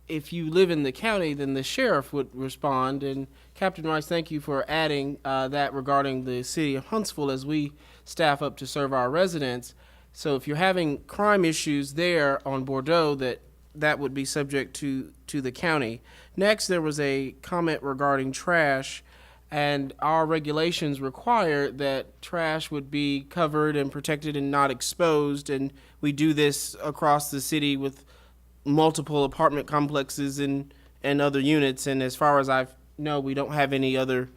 if you live in the county, then the sheriff would respond. And Captain Rice, thank you for adding that regarding the city of Huntsville as we staff up to serve our residents. So if you're having crime issues there on Bordeaux, that would be subject to the county. Next, there was a comment regarding trash, and our regulations require that trash would be covered and protected and not exposed, and we do this across the city with multiple apartment complexes and other units, and as far as I know, we don't have any other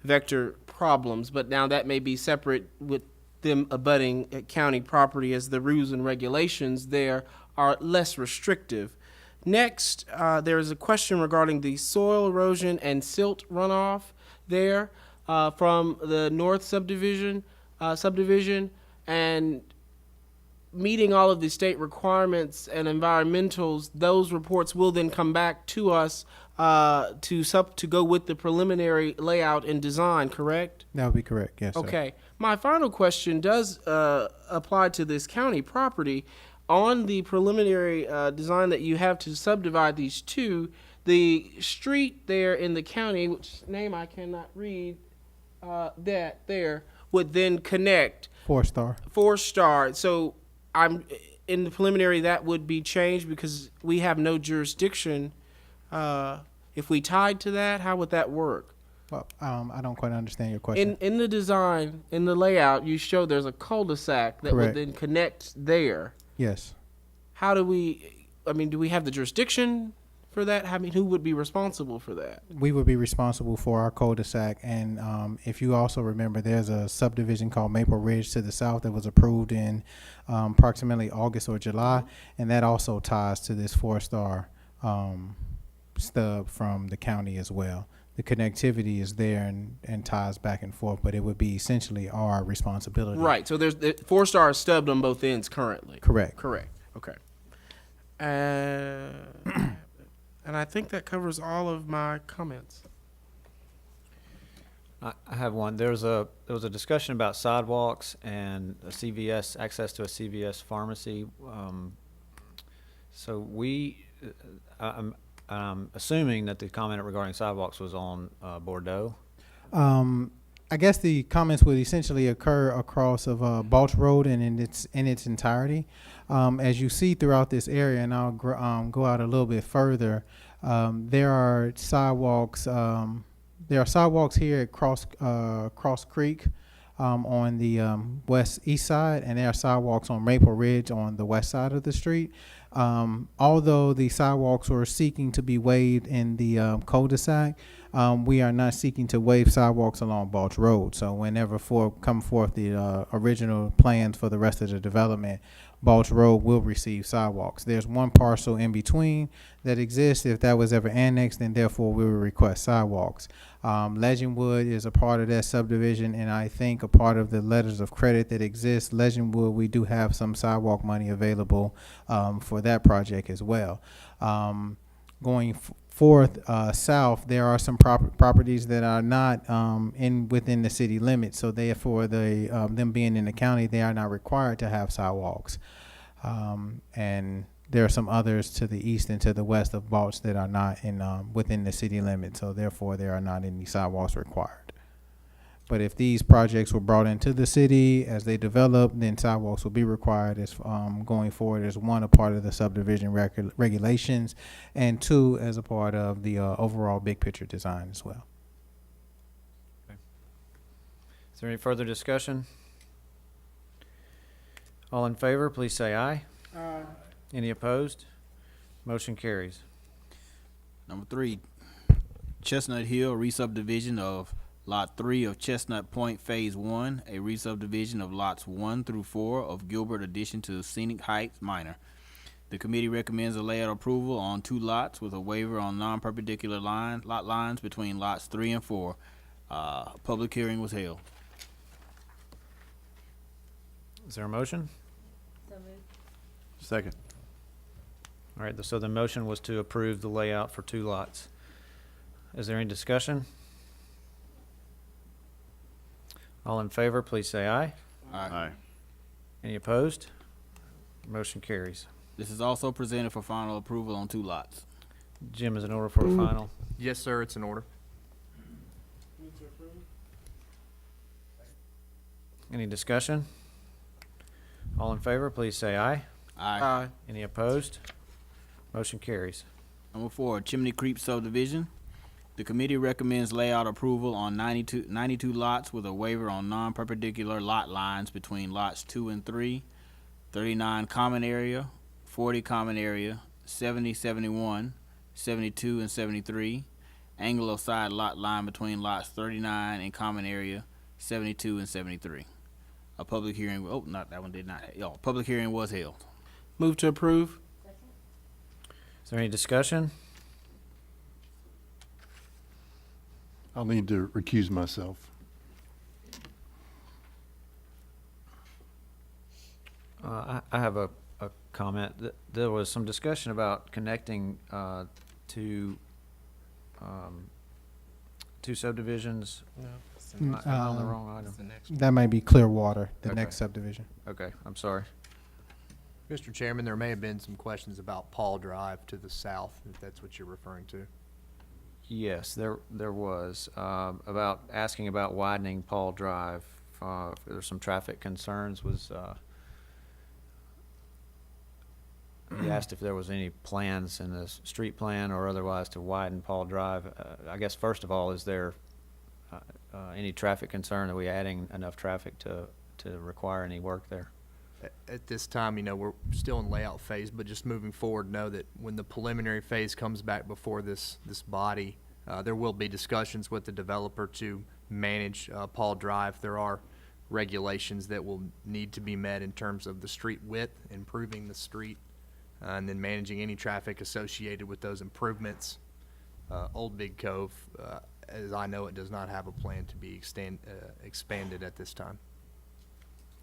vector problems, but now that may be separate with them abutting county property, as the rules and regulations there are less restrictive. Next, there is a question regarding the soil erosion and silt runoff there from the North Subdivision, and meeting all of the state requirements and environmentals. Those reports will then come back to us to go with the preliminary layout and design, correct? That would be correct, yes, sir. Okay. My final question does apply to this county property. On the preliminary design that you have to subdivide these two, the street there in the county, which name I cannot read, that there would then connect. 4-star. 4-star. So I'm in the preliminary, that would be changed because we have no jurisdiction. If we tied to that, how would that work? Well, I don't quite understand your question. In the design, in the layout, you show there's a cul-de-sac that Correct. would then connect there. Yes. How do we, do we have the jurisdiction for that? Who would be responsible for that? We would be responsible for our cul-de-sac, and if you also remember, there's a subdivision called Maple Ridge to the south that was approved in approximately August or July, and that also ties to this 4-star stub from the county as well. The connectivity is there and ties back and forth, but it would be essentially our responsibility. Right. So there's the 4-star is stubbed on both ends currently. Correct. Correct. Okay. And I think that covers all of my comments. I have one. There was a discussion about sidewalks and a CVS, access to a CVS pharmacy. So I'm assuming that the comment regarding sidewalks was on Bordeaux. I guess the comments would essentially occur across of Balch Road and in its entirety. As you see throughout this area, and I'll go out a little bit further, there are sidewalks. There are sidewalks here at Cross Creek on the east side, and there are sidewalks on Maple Ridge on the west side of the street. Although the sidewalks were seeking to be waived in the cul-de-sac, we are not seeking to waive sidewalks along Balch Road. So whenever come forth the original plans for the rest of the development, Balch Road will receive sidewalks. There's one parcel in between that exists. If that was ever annexed, then therefore we will request sidewalks. Legendwood is a part of that subdivision, and I think a part of the letters of credit that exist. Legendwood, we do have some sidewalk money available for that project as well. Going forth south, there are some properties that are not within the city limits, so therefore them being in the county, they are not required to have sidewalks. And there are some others to the east and to the west of Balch that are not within the city limits, so therefore there are not any sidewalks required. But if these projects were brought into the city as they develop, then sidewalks will be required as going forward as one, a part of the subdivision regulations, and two, as a part of the overall big picture design as well. Okay. Is there any further discussion? All in favor, please say aye. Aye. Any opposed? Motion carries. Number 3, Chestnut Hill re-subdivision of Lot 3 of Chestnut Point Phase 1, a re-subdivision of lots 1 through 4 of Gilbert addition to Scenic Heights Minor. The committee recommends a layout approval on 2 lots with a waiver on non-perpendicular lot lines between lots 3 and 4. Public hearing was held. Is there a motion? So moved. Second. All right, so the motion was to approve the layout for 2 lots. Is there any discussion? All in favor, please say aye. Aye. Any opposed? Motion carries. This is also presented for final approval on 2 lots. Jim, is in order for a final? Yes, sir, it's in order. Any discussion? All in favor, please say aye. Aye. Any opposed? Motion carries. Number 4, Chimney Creek Subdivision. The committee recommends layout approval on 92 lots with a waiver on non-perpendicular lot lines between lots 2 and 3, 39 common area, 40 common area, 70, 71, 72, and 73. Angle of side lot line between lots 39 and common area, 72 and 73. A public hearing, oh, not that one did not, public hearing was held. Move to approve. Is there any discussion? I'll need to recuse myself. I have a comment. There was some discussion about connecting two subdivisions. Am I on the wrong item? That might be Clearwater, the Okay. next subdivision. Okay, I'm sorry. Mr. Chairman, there may have been some questions about Paul Drive to the south, if that's what you're referring to. Yes, there was, about asking about widening Paul Drive. There's some traffic concerns, he asked if there was any plans in the street plan or otherwise to widen Paul Drive. I guess first of all, is there any traffic concern? Are we adding enough traffic to require any work there? At this time, we're still in layout phase, but just moving forward, know that when the preliminary phase comes back before this body, there will be discussions with the developer to manage Paul Drive. There are regulations that will need to be met in terms of the street width, improving the street, and then managing any traffic associated with those improvements. Old Big Cove, as I know it, does not have a plan to be expanded at this time.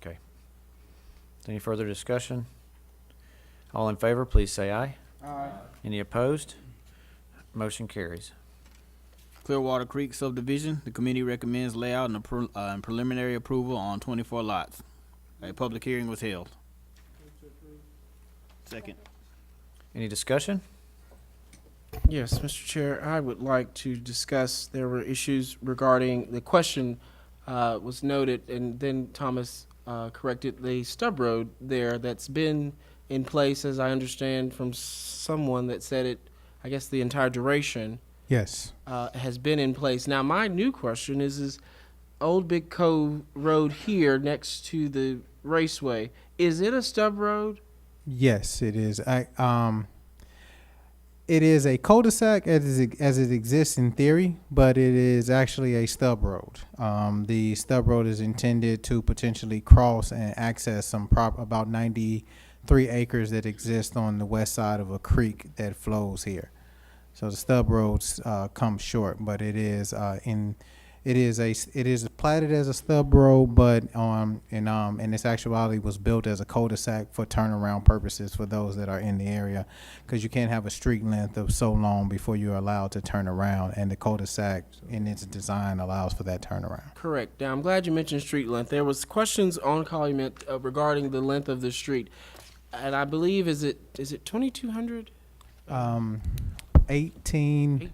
Okay. Any further discussion? All in favor, please say aye. Aye. Any opposed? Motion carries. Clearwater Creek Subdivision. The committee recommends layout and preliminary approval on 24 lots. A public hearing was held. Second. Any discussion? Yes, Mr. Chair, I would like to discuss, there were issues regarding, the question was noted, and then Thomas corrected the stub road there that's been in place, as I understand from someone that said it, I guess the entire duration Yes. has been in place. Now, my new question is Old Big Cove Road here next to the raceway, is it a stub road? Yes, it is. It is a cul-de-sac as it exists in theory, but it is actually a stub road. The stub road is intended to potentially cross and access some about 93 acres that exist on the west side of a creek that flows here. So the stub roads come short, but it is platted as a stub road, but in its actuality was built as a cul-de-sac for turnaround purposes for those that are in the area, because you can't have a street length of so long before you're allowed to turn around, and the cul-de-sac in its design allows for that turnaround. Correct. Now, I'm glad you mentioned street length. There was questions on Calumet regarding the length of the street, and I believe is it 2,200? 18.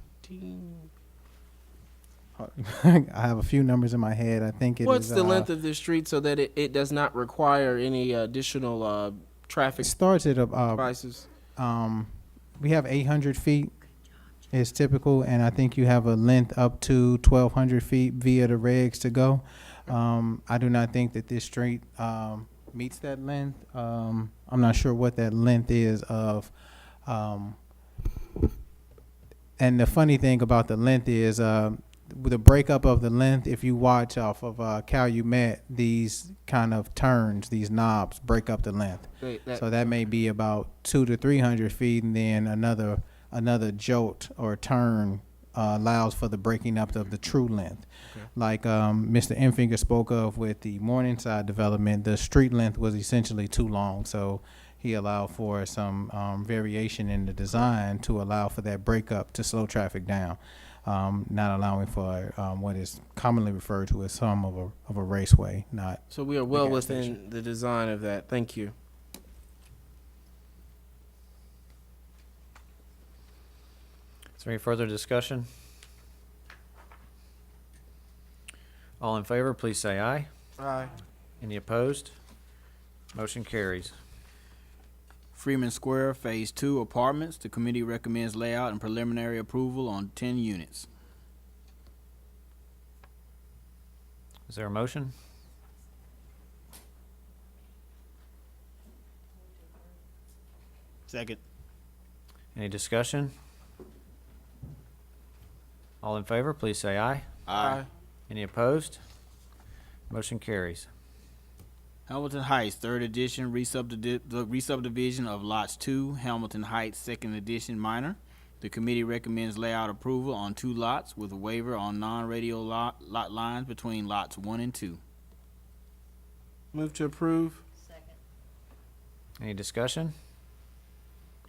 I have a few numbers in my head. I think What's the length of this street so that it does not require any additional traffic It starts at devices? we have 800 feet is typical, and I think you have a length up to 1,200 feet via the regs to go. I do not think that this street meets that length. I'm not sure what that length is of. And the funny thing about the length is with the breakup of the length, if you watch off of Calumet, these kind of turns, these knobs break up the length. So that may be about 200 to 300 feet, and then another jolt or turn allows for the breaking up of the true length. Okay. Like Mr. Enfinger spoke of with the Morningside development, the street length was essentially too long, so he allowed for some variation in the design to allow for that breakup to slow traffic down, not allowing for what is commonly referred to as some of a raceway. Not so we are well within the design of that. Thank you. Is there any further discussion? All in favor, please say aye. Aye. Any opposed? Motion carries. Freeman Square Phase 2 Apartments. The committee recommends layout and preliminary approval on 10 units. Is there a motion? Second. Any discussion? All in favor, please say aye. Aye. Any opposed? Motion carries. Hamilton Heights, 3rd edition, the re-subdivision of lots 2, Hamilton Heights, 2nd edition, minor. The committee recommends layout approval on 2 lots with a waiver on non-radial lot lines between lots 1 and 2. Move to approve. Any discussion?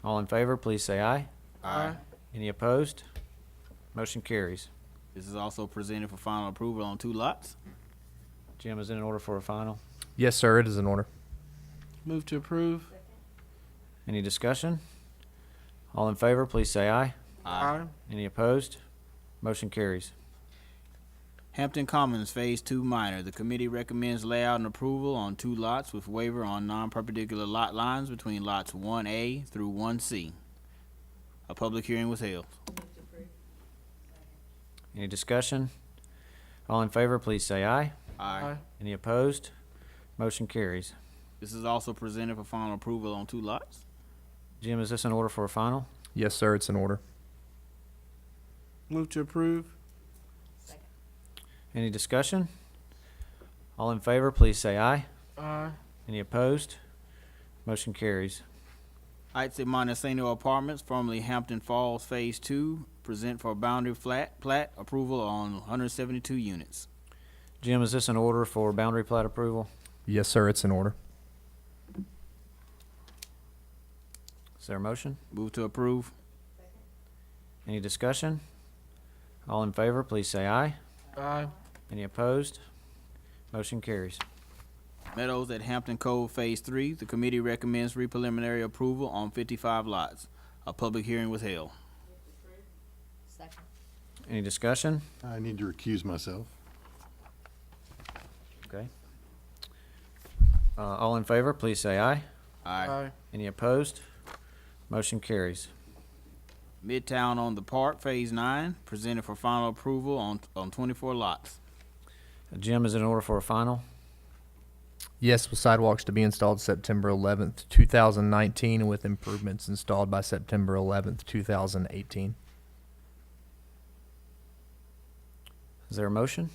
All in favor, please say aye. Aye. Any opposed? Motion carries. This is also presented for final approval on 2 lots. Jim, is it in order for a final? Yes, sir, it is in order. Move to approve. Any discussion? All in favor, please say aye. Aye. Any opposed? Motion carries. Hampton Commons Phase 2 minor. The committee recommends layout and approval on 2 lots with waiver on non-perpendicular lot lines between lots 1A through 1C. A public hearing was held. Any discussion? All in favor, please say aye. Aye. Any opposed? Motion carries. This is also presented for final approval on 2 lots. Jim, is this in order for a final? Yes, sir, it's in order. Move to approve. Any discussion? All in favor, please say aye. Aye. Any opposed? Motion carries. Heights at Montesano Apartments, formerly Hampton Falls Phase 2, present for boundary plat approval on 172 units. Jim, is this in order for boundary plat approval? Yes, sir, it's in order. Is there a motion? Move to approve. Any discussion? All in favor, please say aye. Aye. Any opposed? Motion carries. Meadows at Hampton Cove Phase 3. The committee recommends preliminary approval on 55 lots. A public hearing was held. Any discussion? I need to recuse myself. Okay. All in favor, please say aye. Aye. Any opposed? Motion carries. Midtown on the Park Phase 9, presented for final approval on 24 lots. Jim, is it in order for a final? Yes, with sidewalks to be installed September 11th, 2019, and with improvements installed by September 11th, 2018. Is there a motion?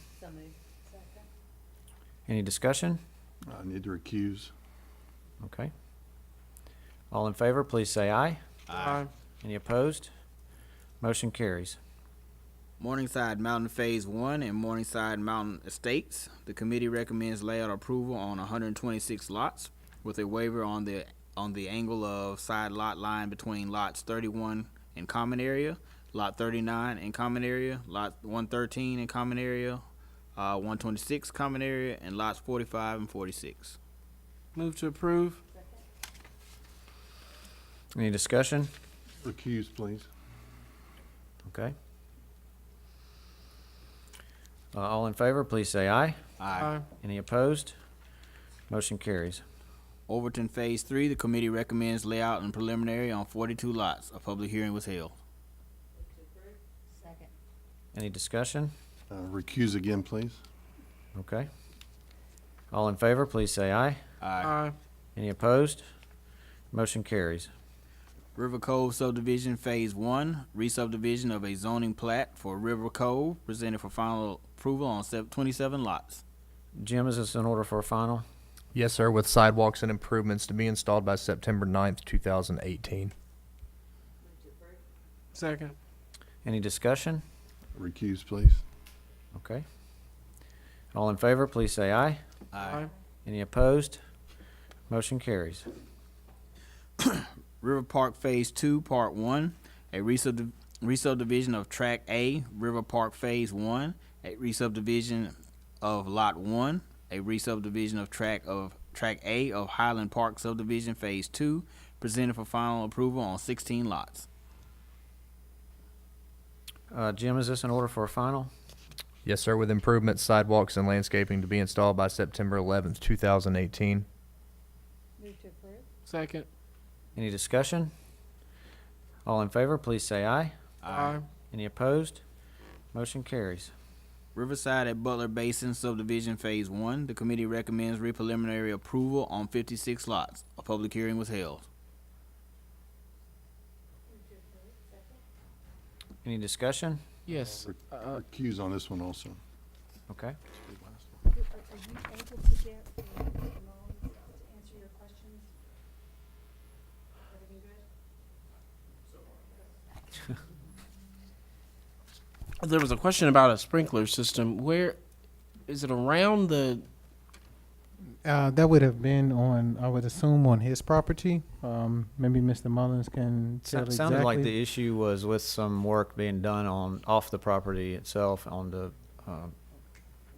Any discussion? I need to recuse. Okay. All in favor, please say aye. Aye. Any opposed? Motion carries. Morningside Mountain Phase 1 and Morningside Mountain Estates. The committee recommends layout approval on 126 lots with a waiver on the angle of side lot line between lots 31 in common area, lot 39 in common area, lot 113 in common area, 126 common area, and lots 45 and 46. Move to approve. Any discussion? Recuse, please. Okay. All in favor, please say aye. Aye. Any opposed? Motion carries. Overton Phase 3, the committee recommends layout and preliminary on 42 lots. A public hearing was held. Any discussion? Recuse again, please. Okay. All in favor, please say aye. Aye. Any opposed? Motion carries. River Cove Subdivision Phase 1, re-subdivision of a zoning plat for River Cove, presented for final approval on 27 lots. Jim, is this in order for a final? Yes, sir, with sidewalks and improvements to be installed by September 9th, 2018. Second. Any discussion? Recuse, please. Okay. All in favor, please say aye. Aye. Any opposed? Motion carries. River Park Phase 2, Part 1, a re-subdivision of Track A, River Park Phase 1, a re-subdivision of Lot 1, a re-subdivision of Track A of Highland Park Subdivision Phase 2, presented for final approval on 16 lots. Jim, is this in order for a final? Yes, sir, with improvements, sidewalks, and landscaping to be installed by September 11th, 2018. Second. Any discussion? All in favor, please say aye. Aye. Any opposed? Motion carries. Riverside at Butler Basin Subdivision Phase 1. The committee recommends preliminary approval on 56 lots. A public hearing was held. Any discussion? Yes. Recuse on this one also. Okay. Are you able to get answer your questions? Everything good? There was a question about a sprinkler system. Where is it around the? That would have been on, I would assume, on his property. Maybe Mr. Mullins can tell exactly. Sounded like the issue was with some work being done off the property itself on the, I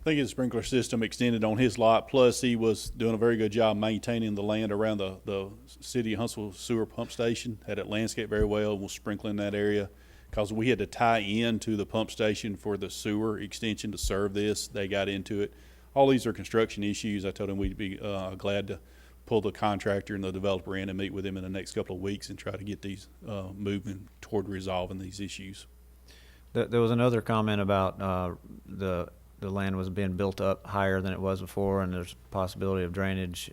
think his sprinkler system extended on his lot, plus he was doing a very good job maintaining the land around the city of Huntsville sewer pump station, had it landscaped very well, was sprinkling that area. Because we had to tie into the pump station for the sewer extension to serve this. They got into it. All these are construction issues. I told him we'd be glad to pull the contractor and the developer in and meet with him in the next couple of weeks and try to get these moving toward resolving these issues. there was another comment about the land was being built up higher than it was before, and there's a possibility of drainage,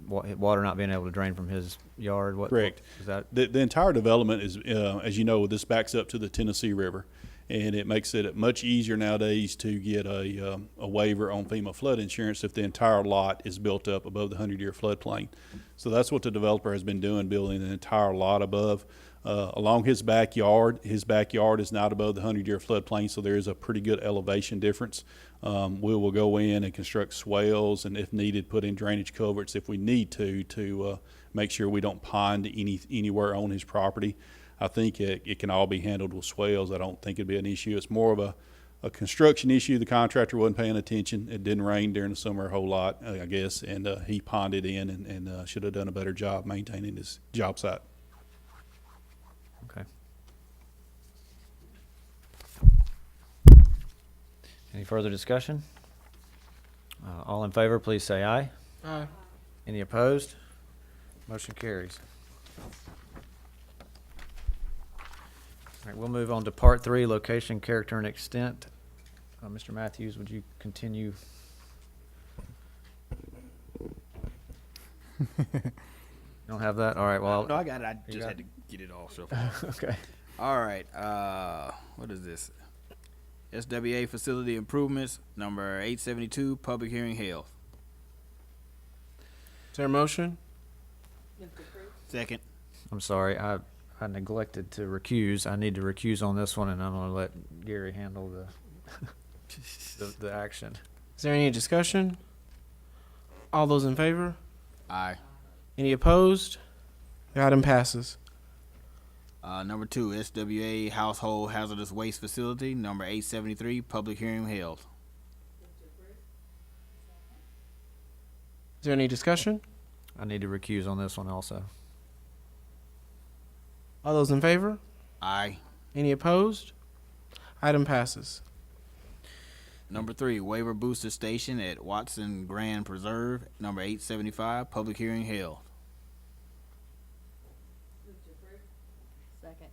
water not being able to drain from his yard. Correct. Is that? The entire development is, as you know, this backs up to the Tennessee River, and it makes it much easier nowadays to get a waiver on FEMA flood insurance if the entire lot is built up above the 100-year floodplain. So that's what the developer has been doing, building an entire lot above. Along his backyard is not above the 100-year floodplain, so there is a pretty good elevation difference. We will go in and construct swales, and if needed, put in drainage culverts if we need to make sure we don't pond anywhere on his property. I think it can all be handled with swales. I don't think it'd be an issue. It's more of a construction issue. The contractor wasn't paying attention. It didn't rain during the summer a whole lot, I guess, and he ponded in and should have done a better job maintaining his job site. Okay. Any further discussion? All in favor, please say aye. Aye. Any opposed? Motion carries. All right, we'll move on to part 3, location, character, and extent. Mr. Matthews, would you continue? You don't have that? All right, well. No, I got it. I just had to get it all so far. Okay. All right. What is this? SWDA facility improvements, number 872, public hearing held. Is there a motion? Second. I'm sorry, I neglected to recuse. I need to recuse on this one, and I'm going to let Gary handle the action. Is there any discussion? All those in favor? Aye. Any opposed? The item passes. Number 2, SWA household hazardous waste facility, number 873, public hearing held. Is there any discussion? I need to recuse on this one also. All those in favor? Aye. Any opposed? Item passes. Number 3, waiver booster station at Watson Grand Preserve, number 875, public hearing held. Second.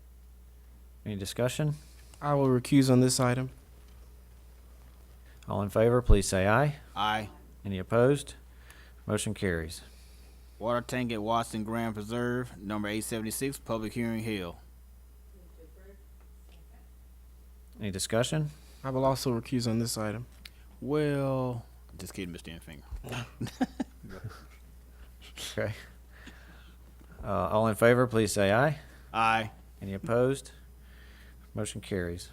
Any discussion? I will recuse on this item. All in favor, please say aye. Aye. Any opposed? Motion carries. Water tank at Watson Grand Preserve, number 876, public hearing held. Any discussion? I will also recuse on this item. Well, just kidding, Mr. Infinger. Okay. All in favor, please say aye. Aye. Any opposed? Motion carries.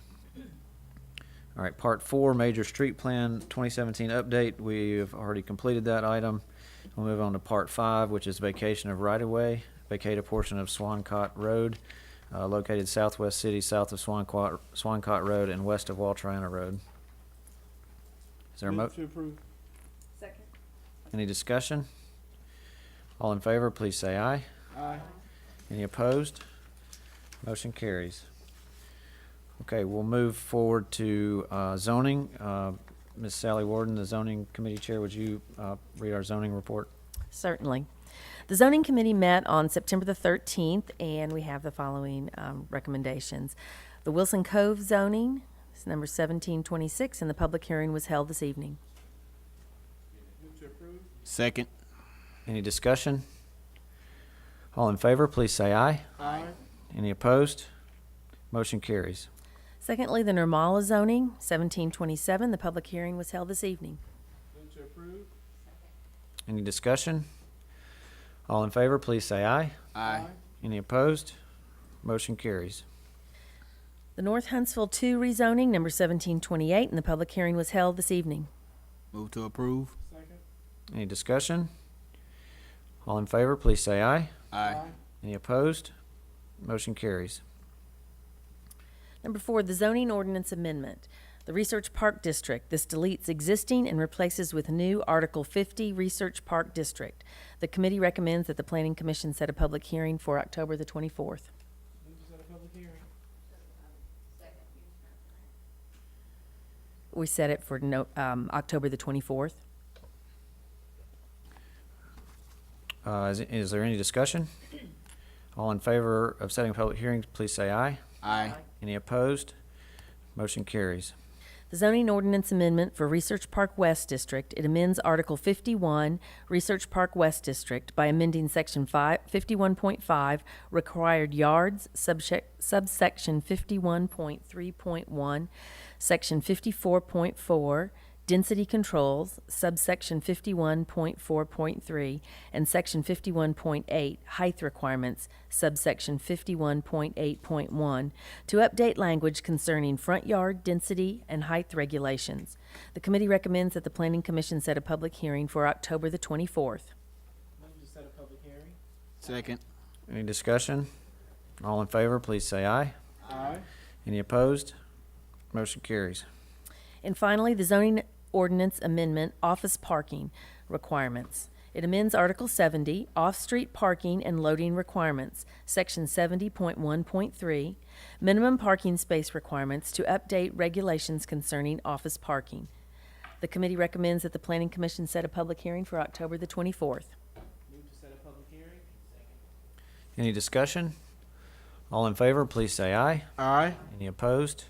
All right, part 4, major street plan 2017 update. We've already completed that item. We'll move on to part 5, which is vacation of right-of-way. Vacate a portion of Swancott Road, located southwest city, south of Swancott Road and west of Waltrana Road. Is there a Move to approve. Second. Any discussion? All in favor, please say aye. Aye. Any opposed? Motion carries. Okay, we'll move forward to zoning. Ms. Sally Warden, the zoning committee chair, would you read our zoning report? Certainly. The zoning committee met on September the 13th, and we have the following recommendations. The Wilson Cove zoning is number 1726, and the public hearing was held this evening. Second. Any discussion? All in favor, please say aye. Aye. Any opposed? Motion carries. Secondly, the Nirmala zoning, 1727, the public hearing was held this evening. Any discussion? All in favor, please say aye. Aye. Any opposed? Motion carries. The North Huntsville 2 rezoning, number 1728, and the public hearing was held this evening. Move to approve. Any discussion? All in favor, please say aye. Aye. Any opposed? Motion carries. Number 4, the zoning ordinance amendment. The Research Park District. This deletes existing and replaces with new Article 50 Research Park District. The committee recommends that the Planning Commission set a public hearing for October the 24th. We set it for October the 24th. Is there any discussion? All in favor of setting a public hearing, please say aye. Aye. Any opposed? Motion carries. The zoning ordinance amendment for Research Park West District. It amends Article 51, Research Park West District, by amending Section 51.5, required yards, subsection 51.3.1, Section 54.4, density controls, subsection 51.4.3, and Section 51.8, height requirements, subsection 51.8.1, to update language concerning front yard density and height regulations. The committee recommends that the Planning Commission set a public hearing for October the 24th. Second. Any discussion? All in favor, please say aye. Aye. Any opposed? Motion carries. And finally, the zoning ordinance amendment, office parking requirements. It amends Article 70, off-street parking and loading requirements, Section 70.1.3, minimum parking space requirements, to update regulations concerning office parking. The committee recommends that the Planning Commission set a public hearing for October the 24th. Any discussion? All in favor, please say aye. Aye. Any opposed?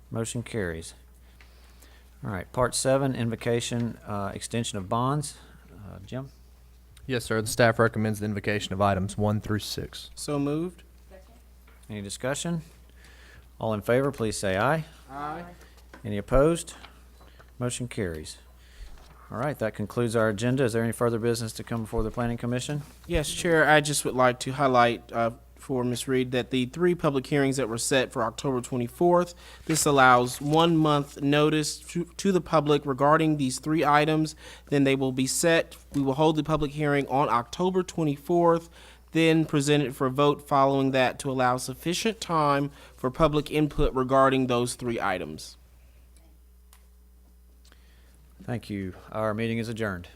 Motion carries. All right, Part 7, invocation, extension of bonds. Jim? Yes, sir. The staff recommends the invocation of items 1 through 6. So moved. Any discussion? All in favor, please say aye. Aye. Any opposed? Motion carries. All right, that concludes our agenda. Is there any further business to come before the Planning Commission? Yes, Chair, I just would like to highlight for Ms. Reed that the 3 public hearings that were set for October 24th, this allows 1 month notice to the public regarding these 3 items. Then they will be set. We will hold the public hearing on October 24th, then present it for a vote following that to allow sufficient time for public input regarding those 3 items. Thank you. Our meeting is adjourned.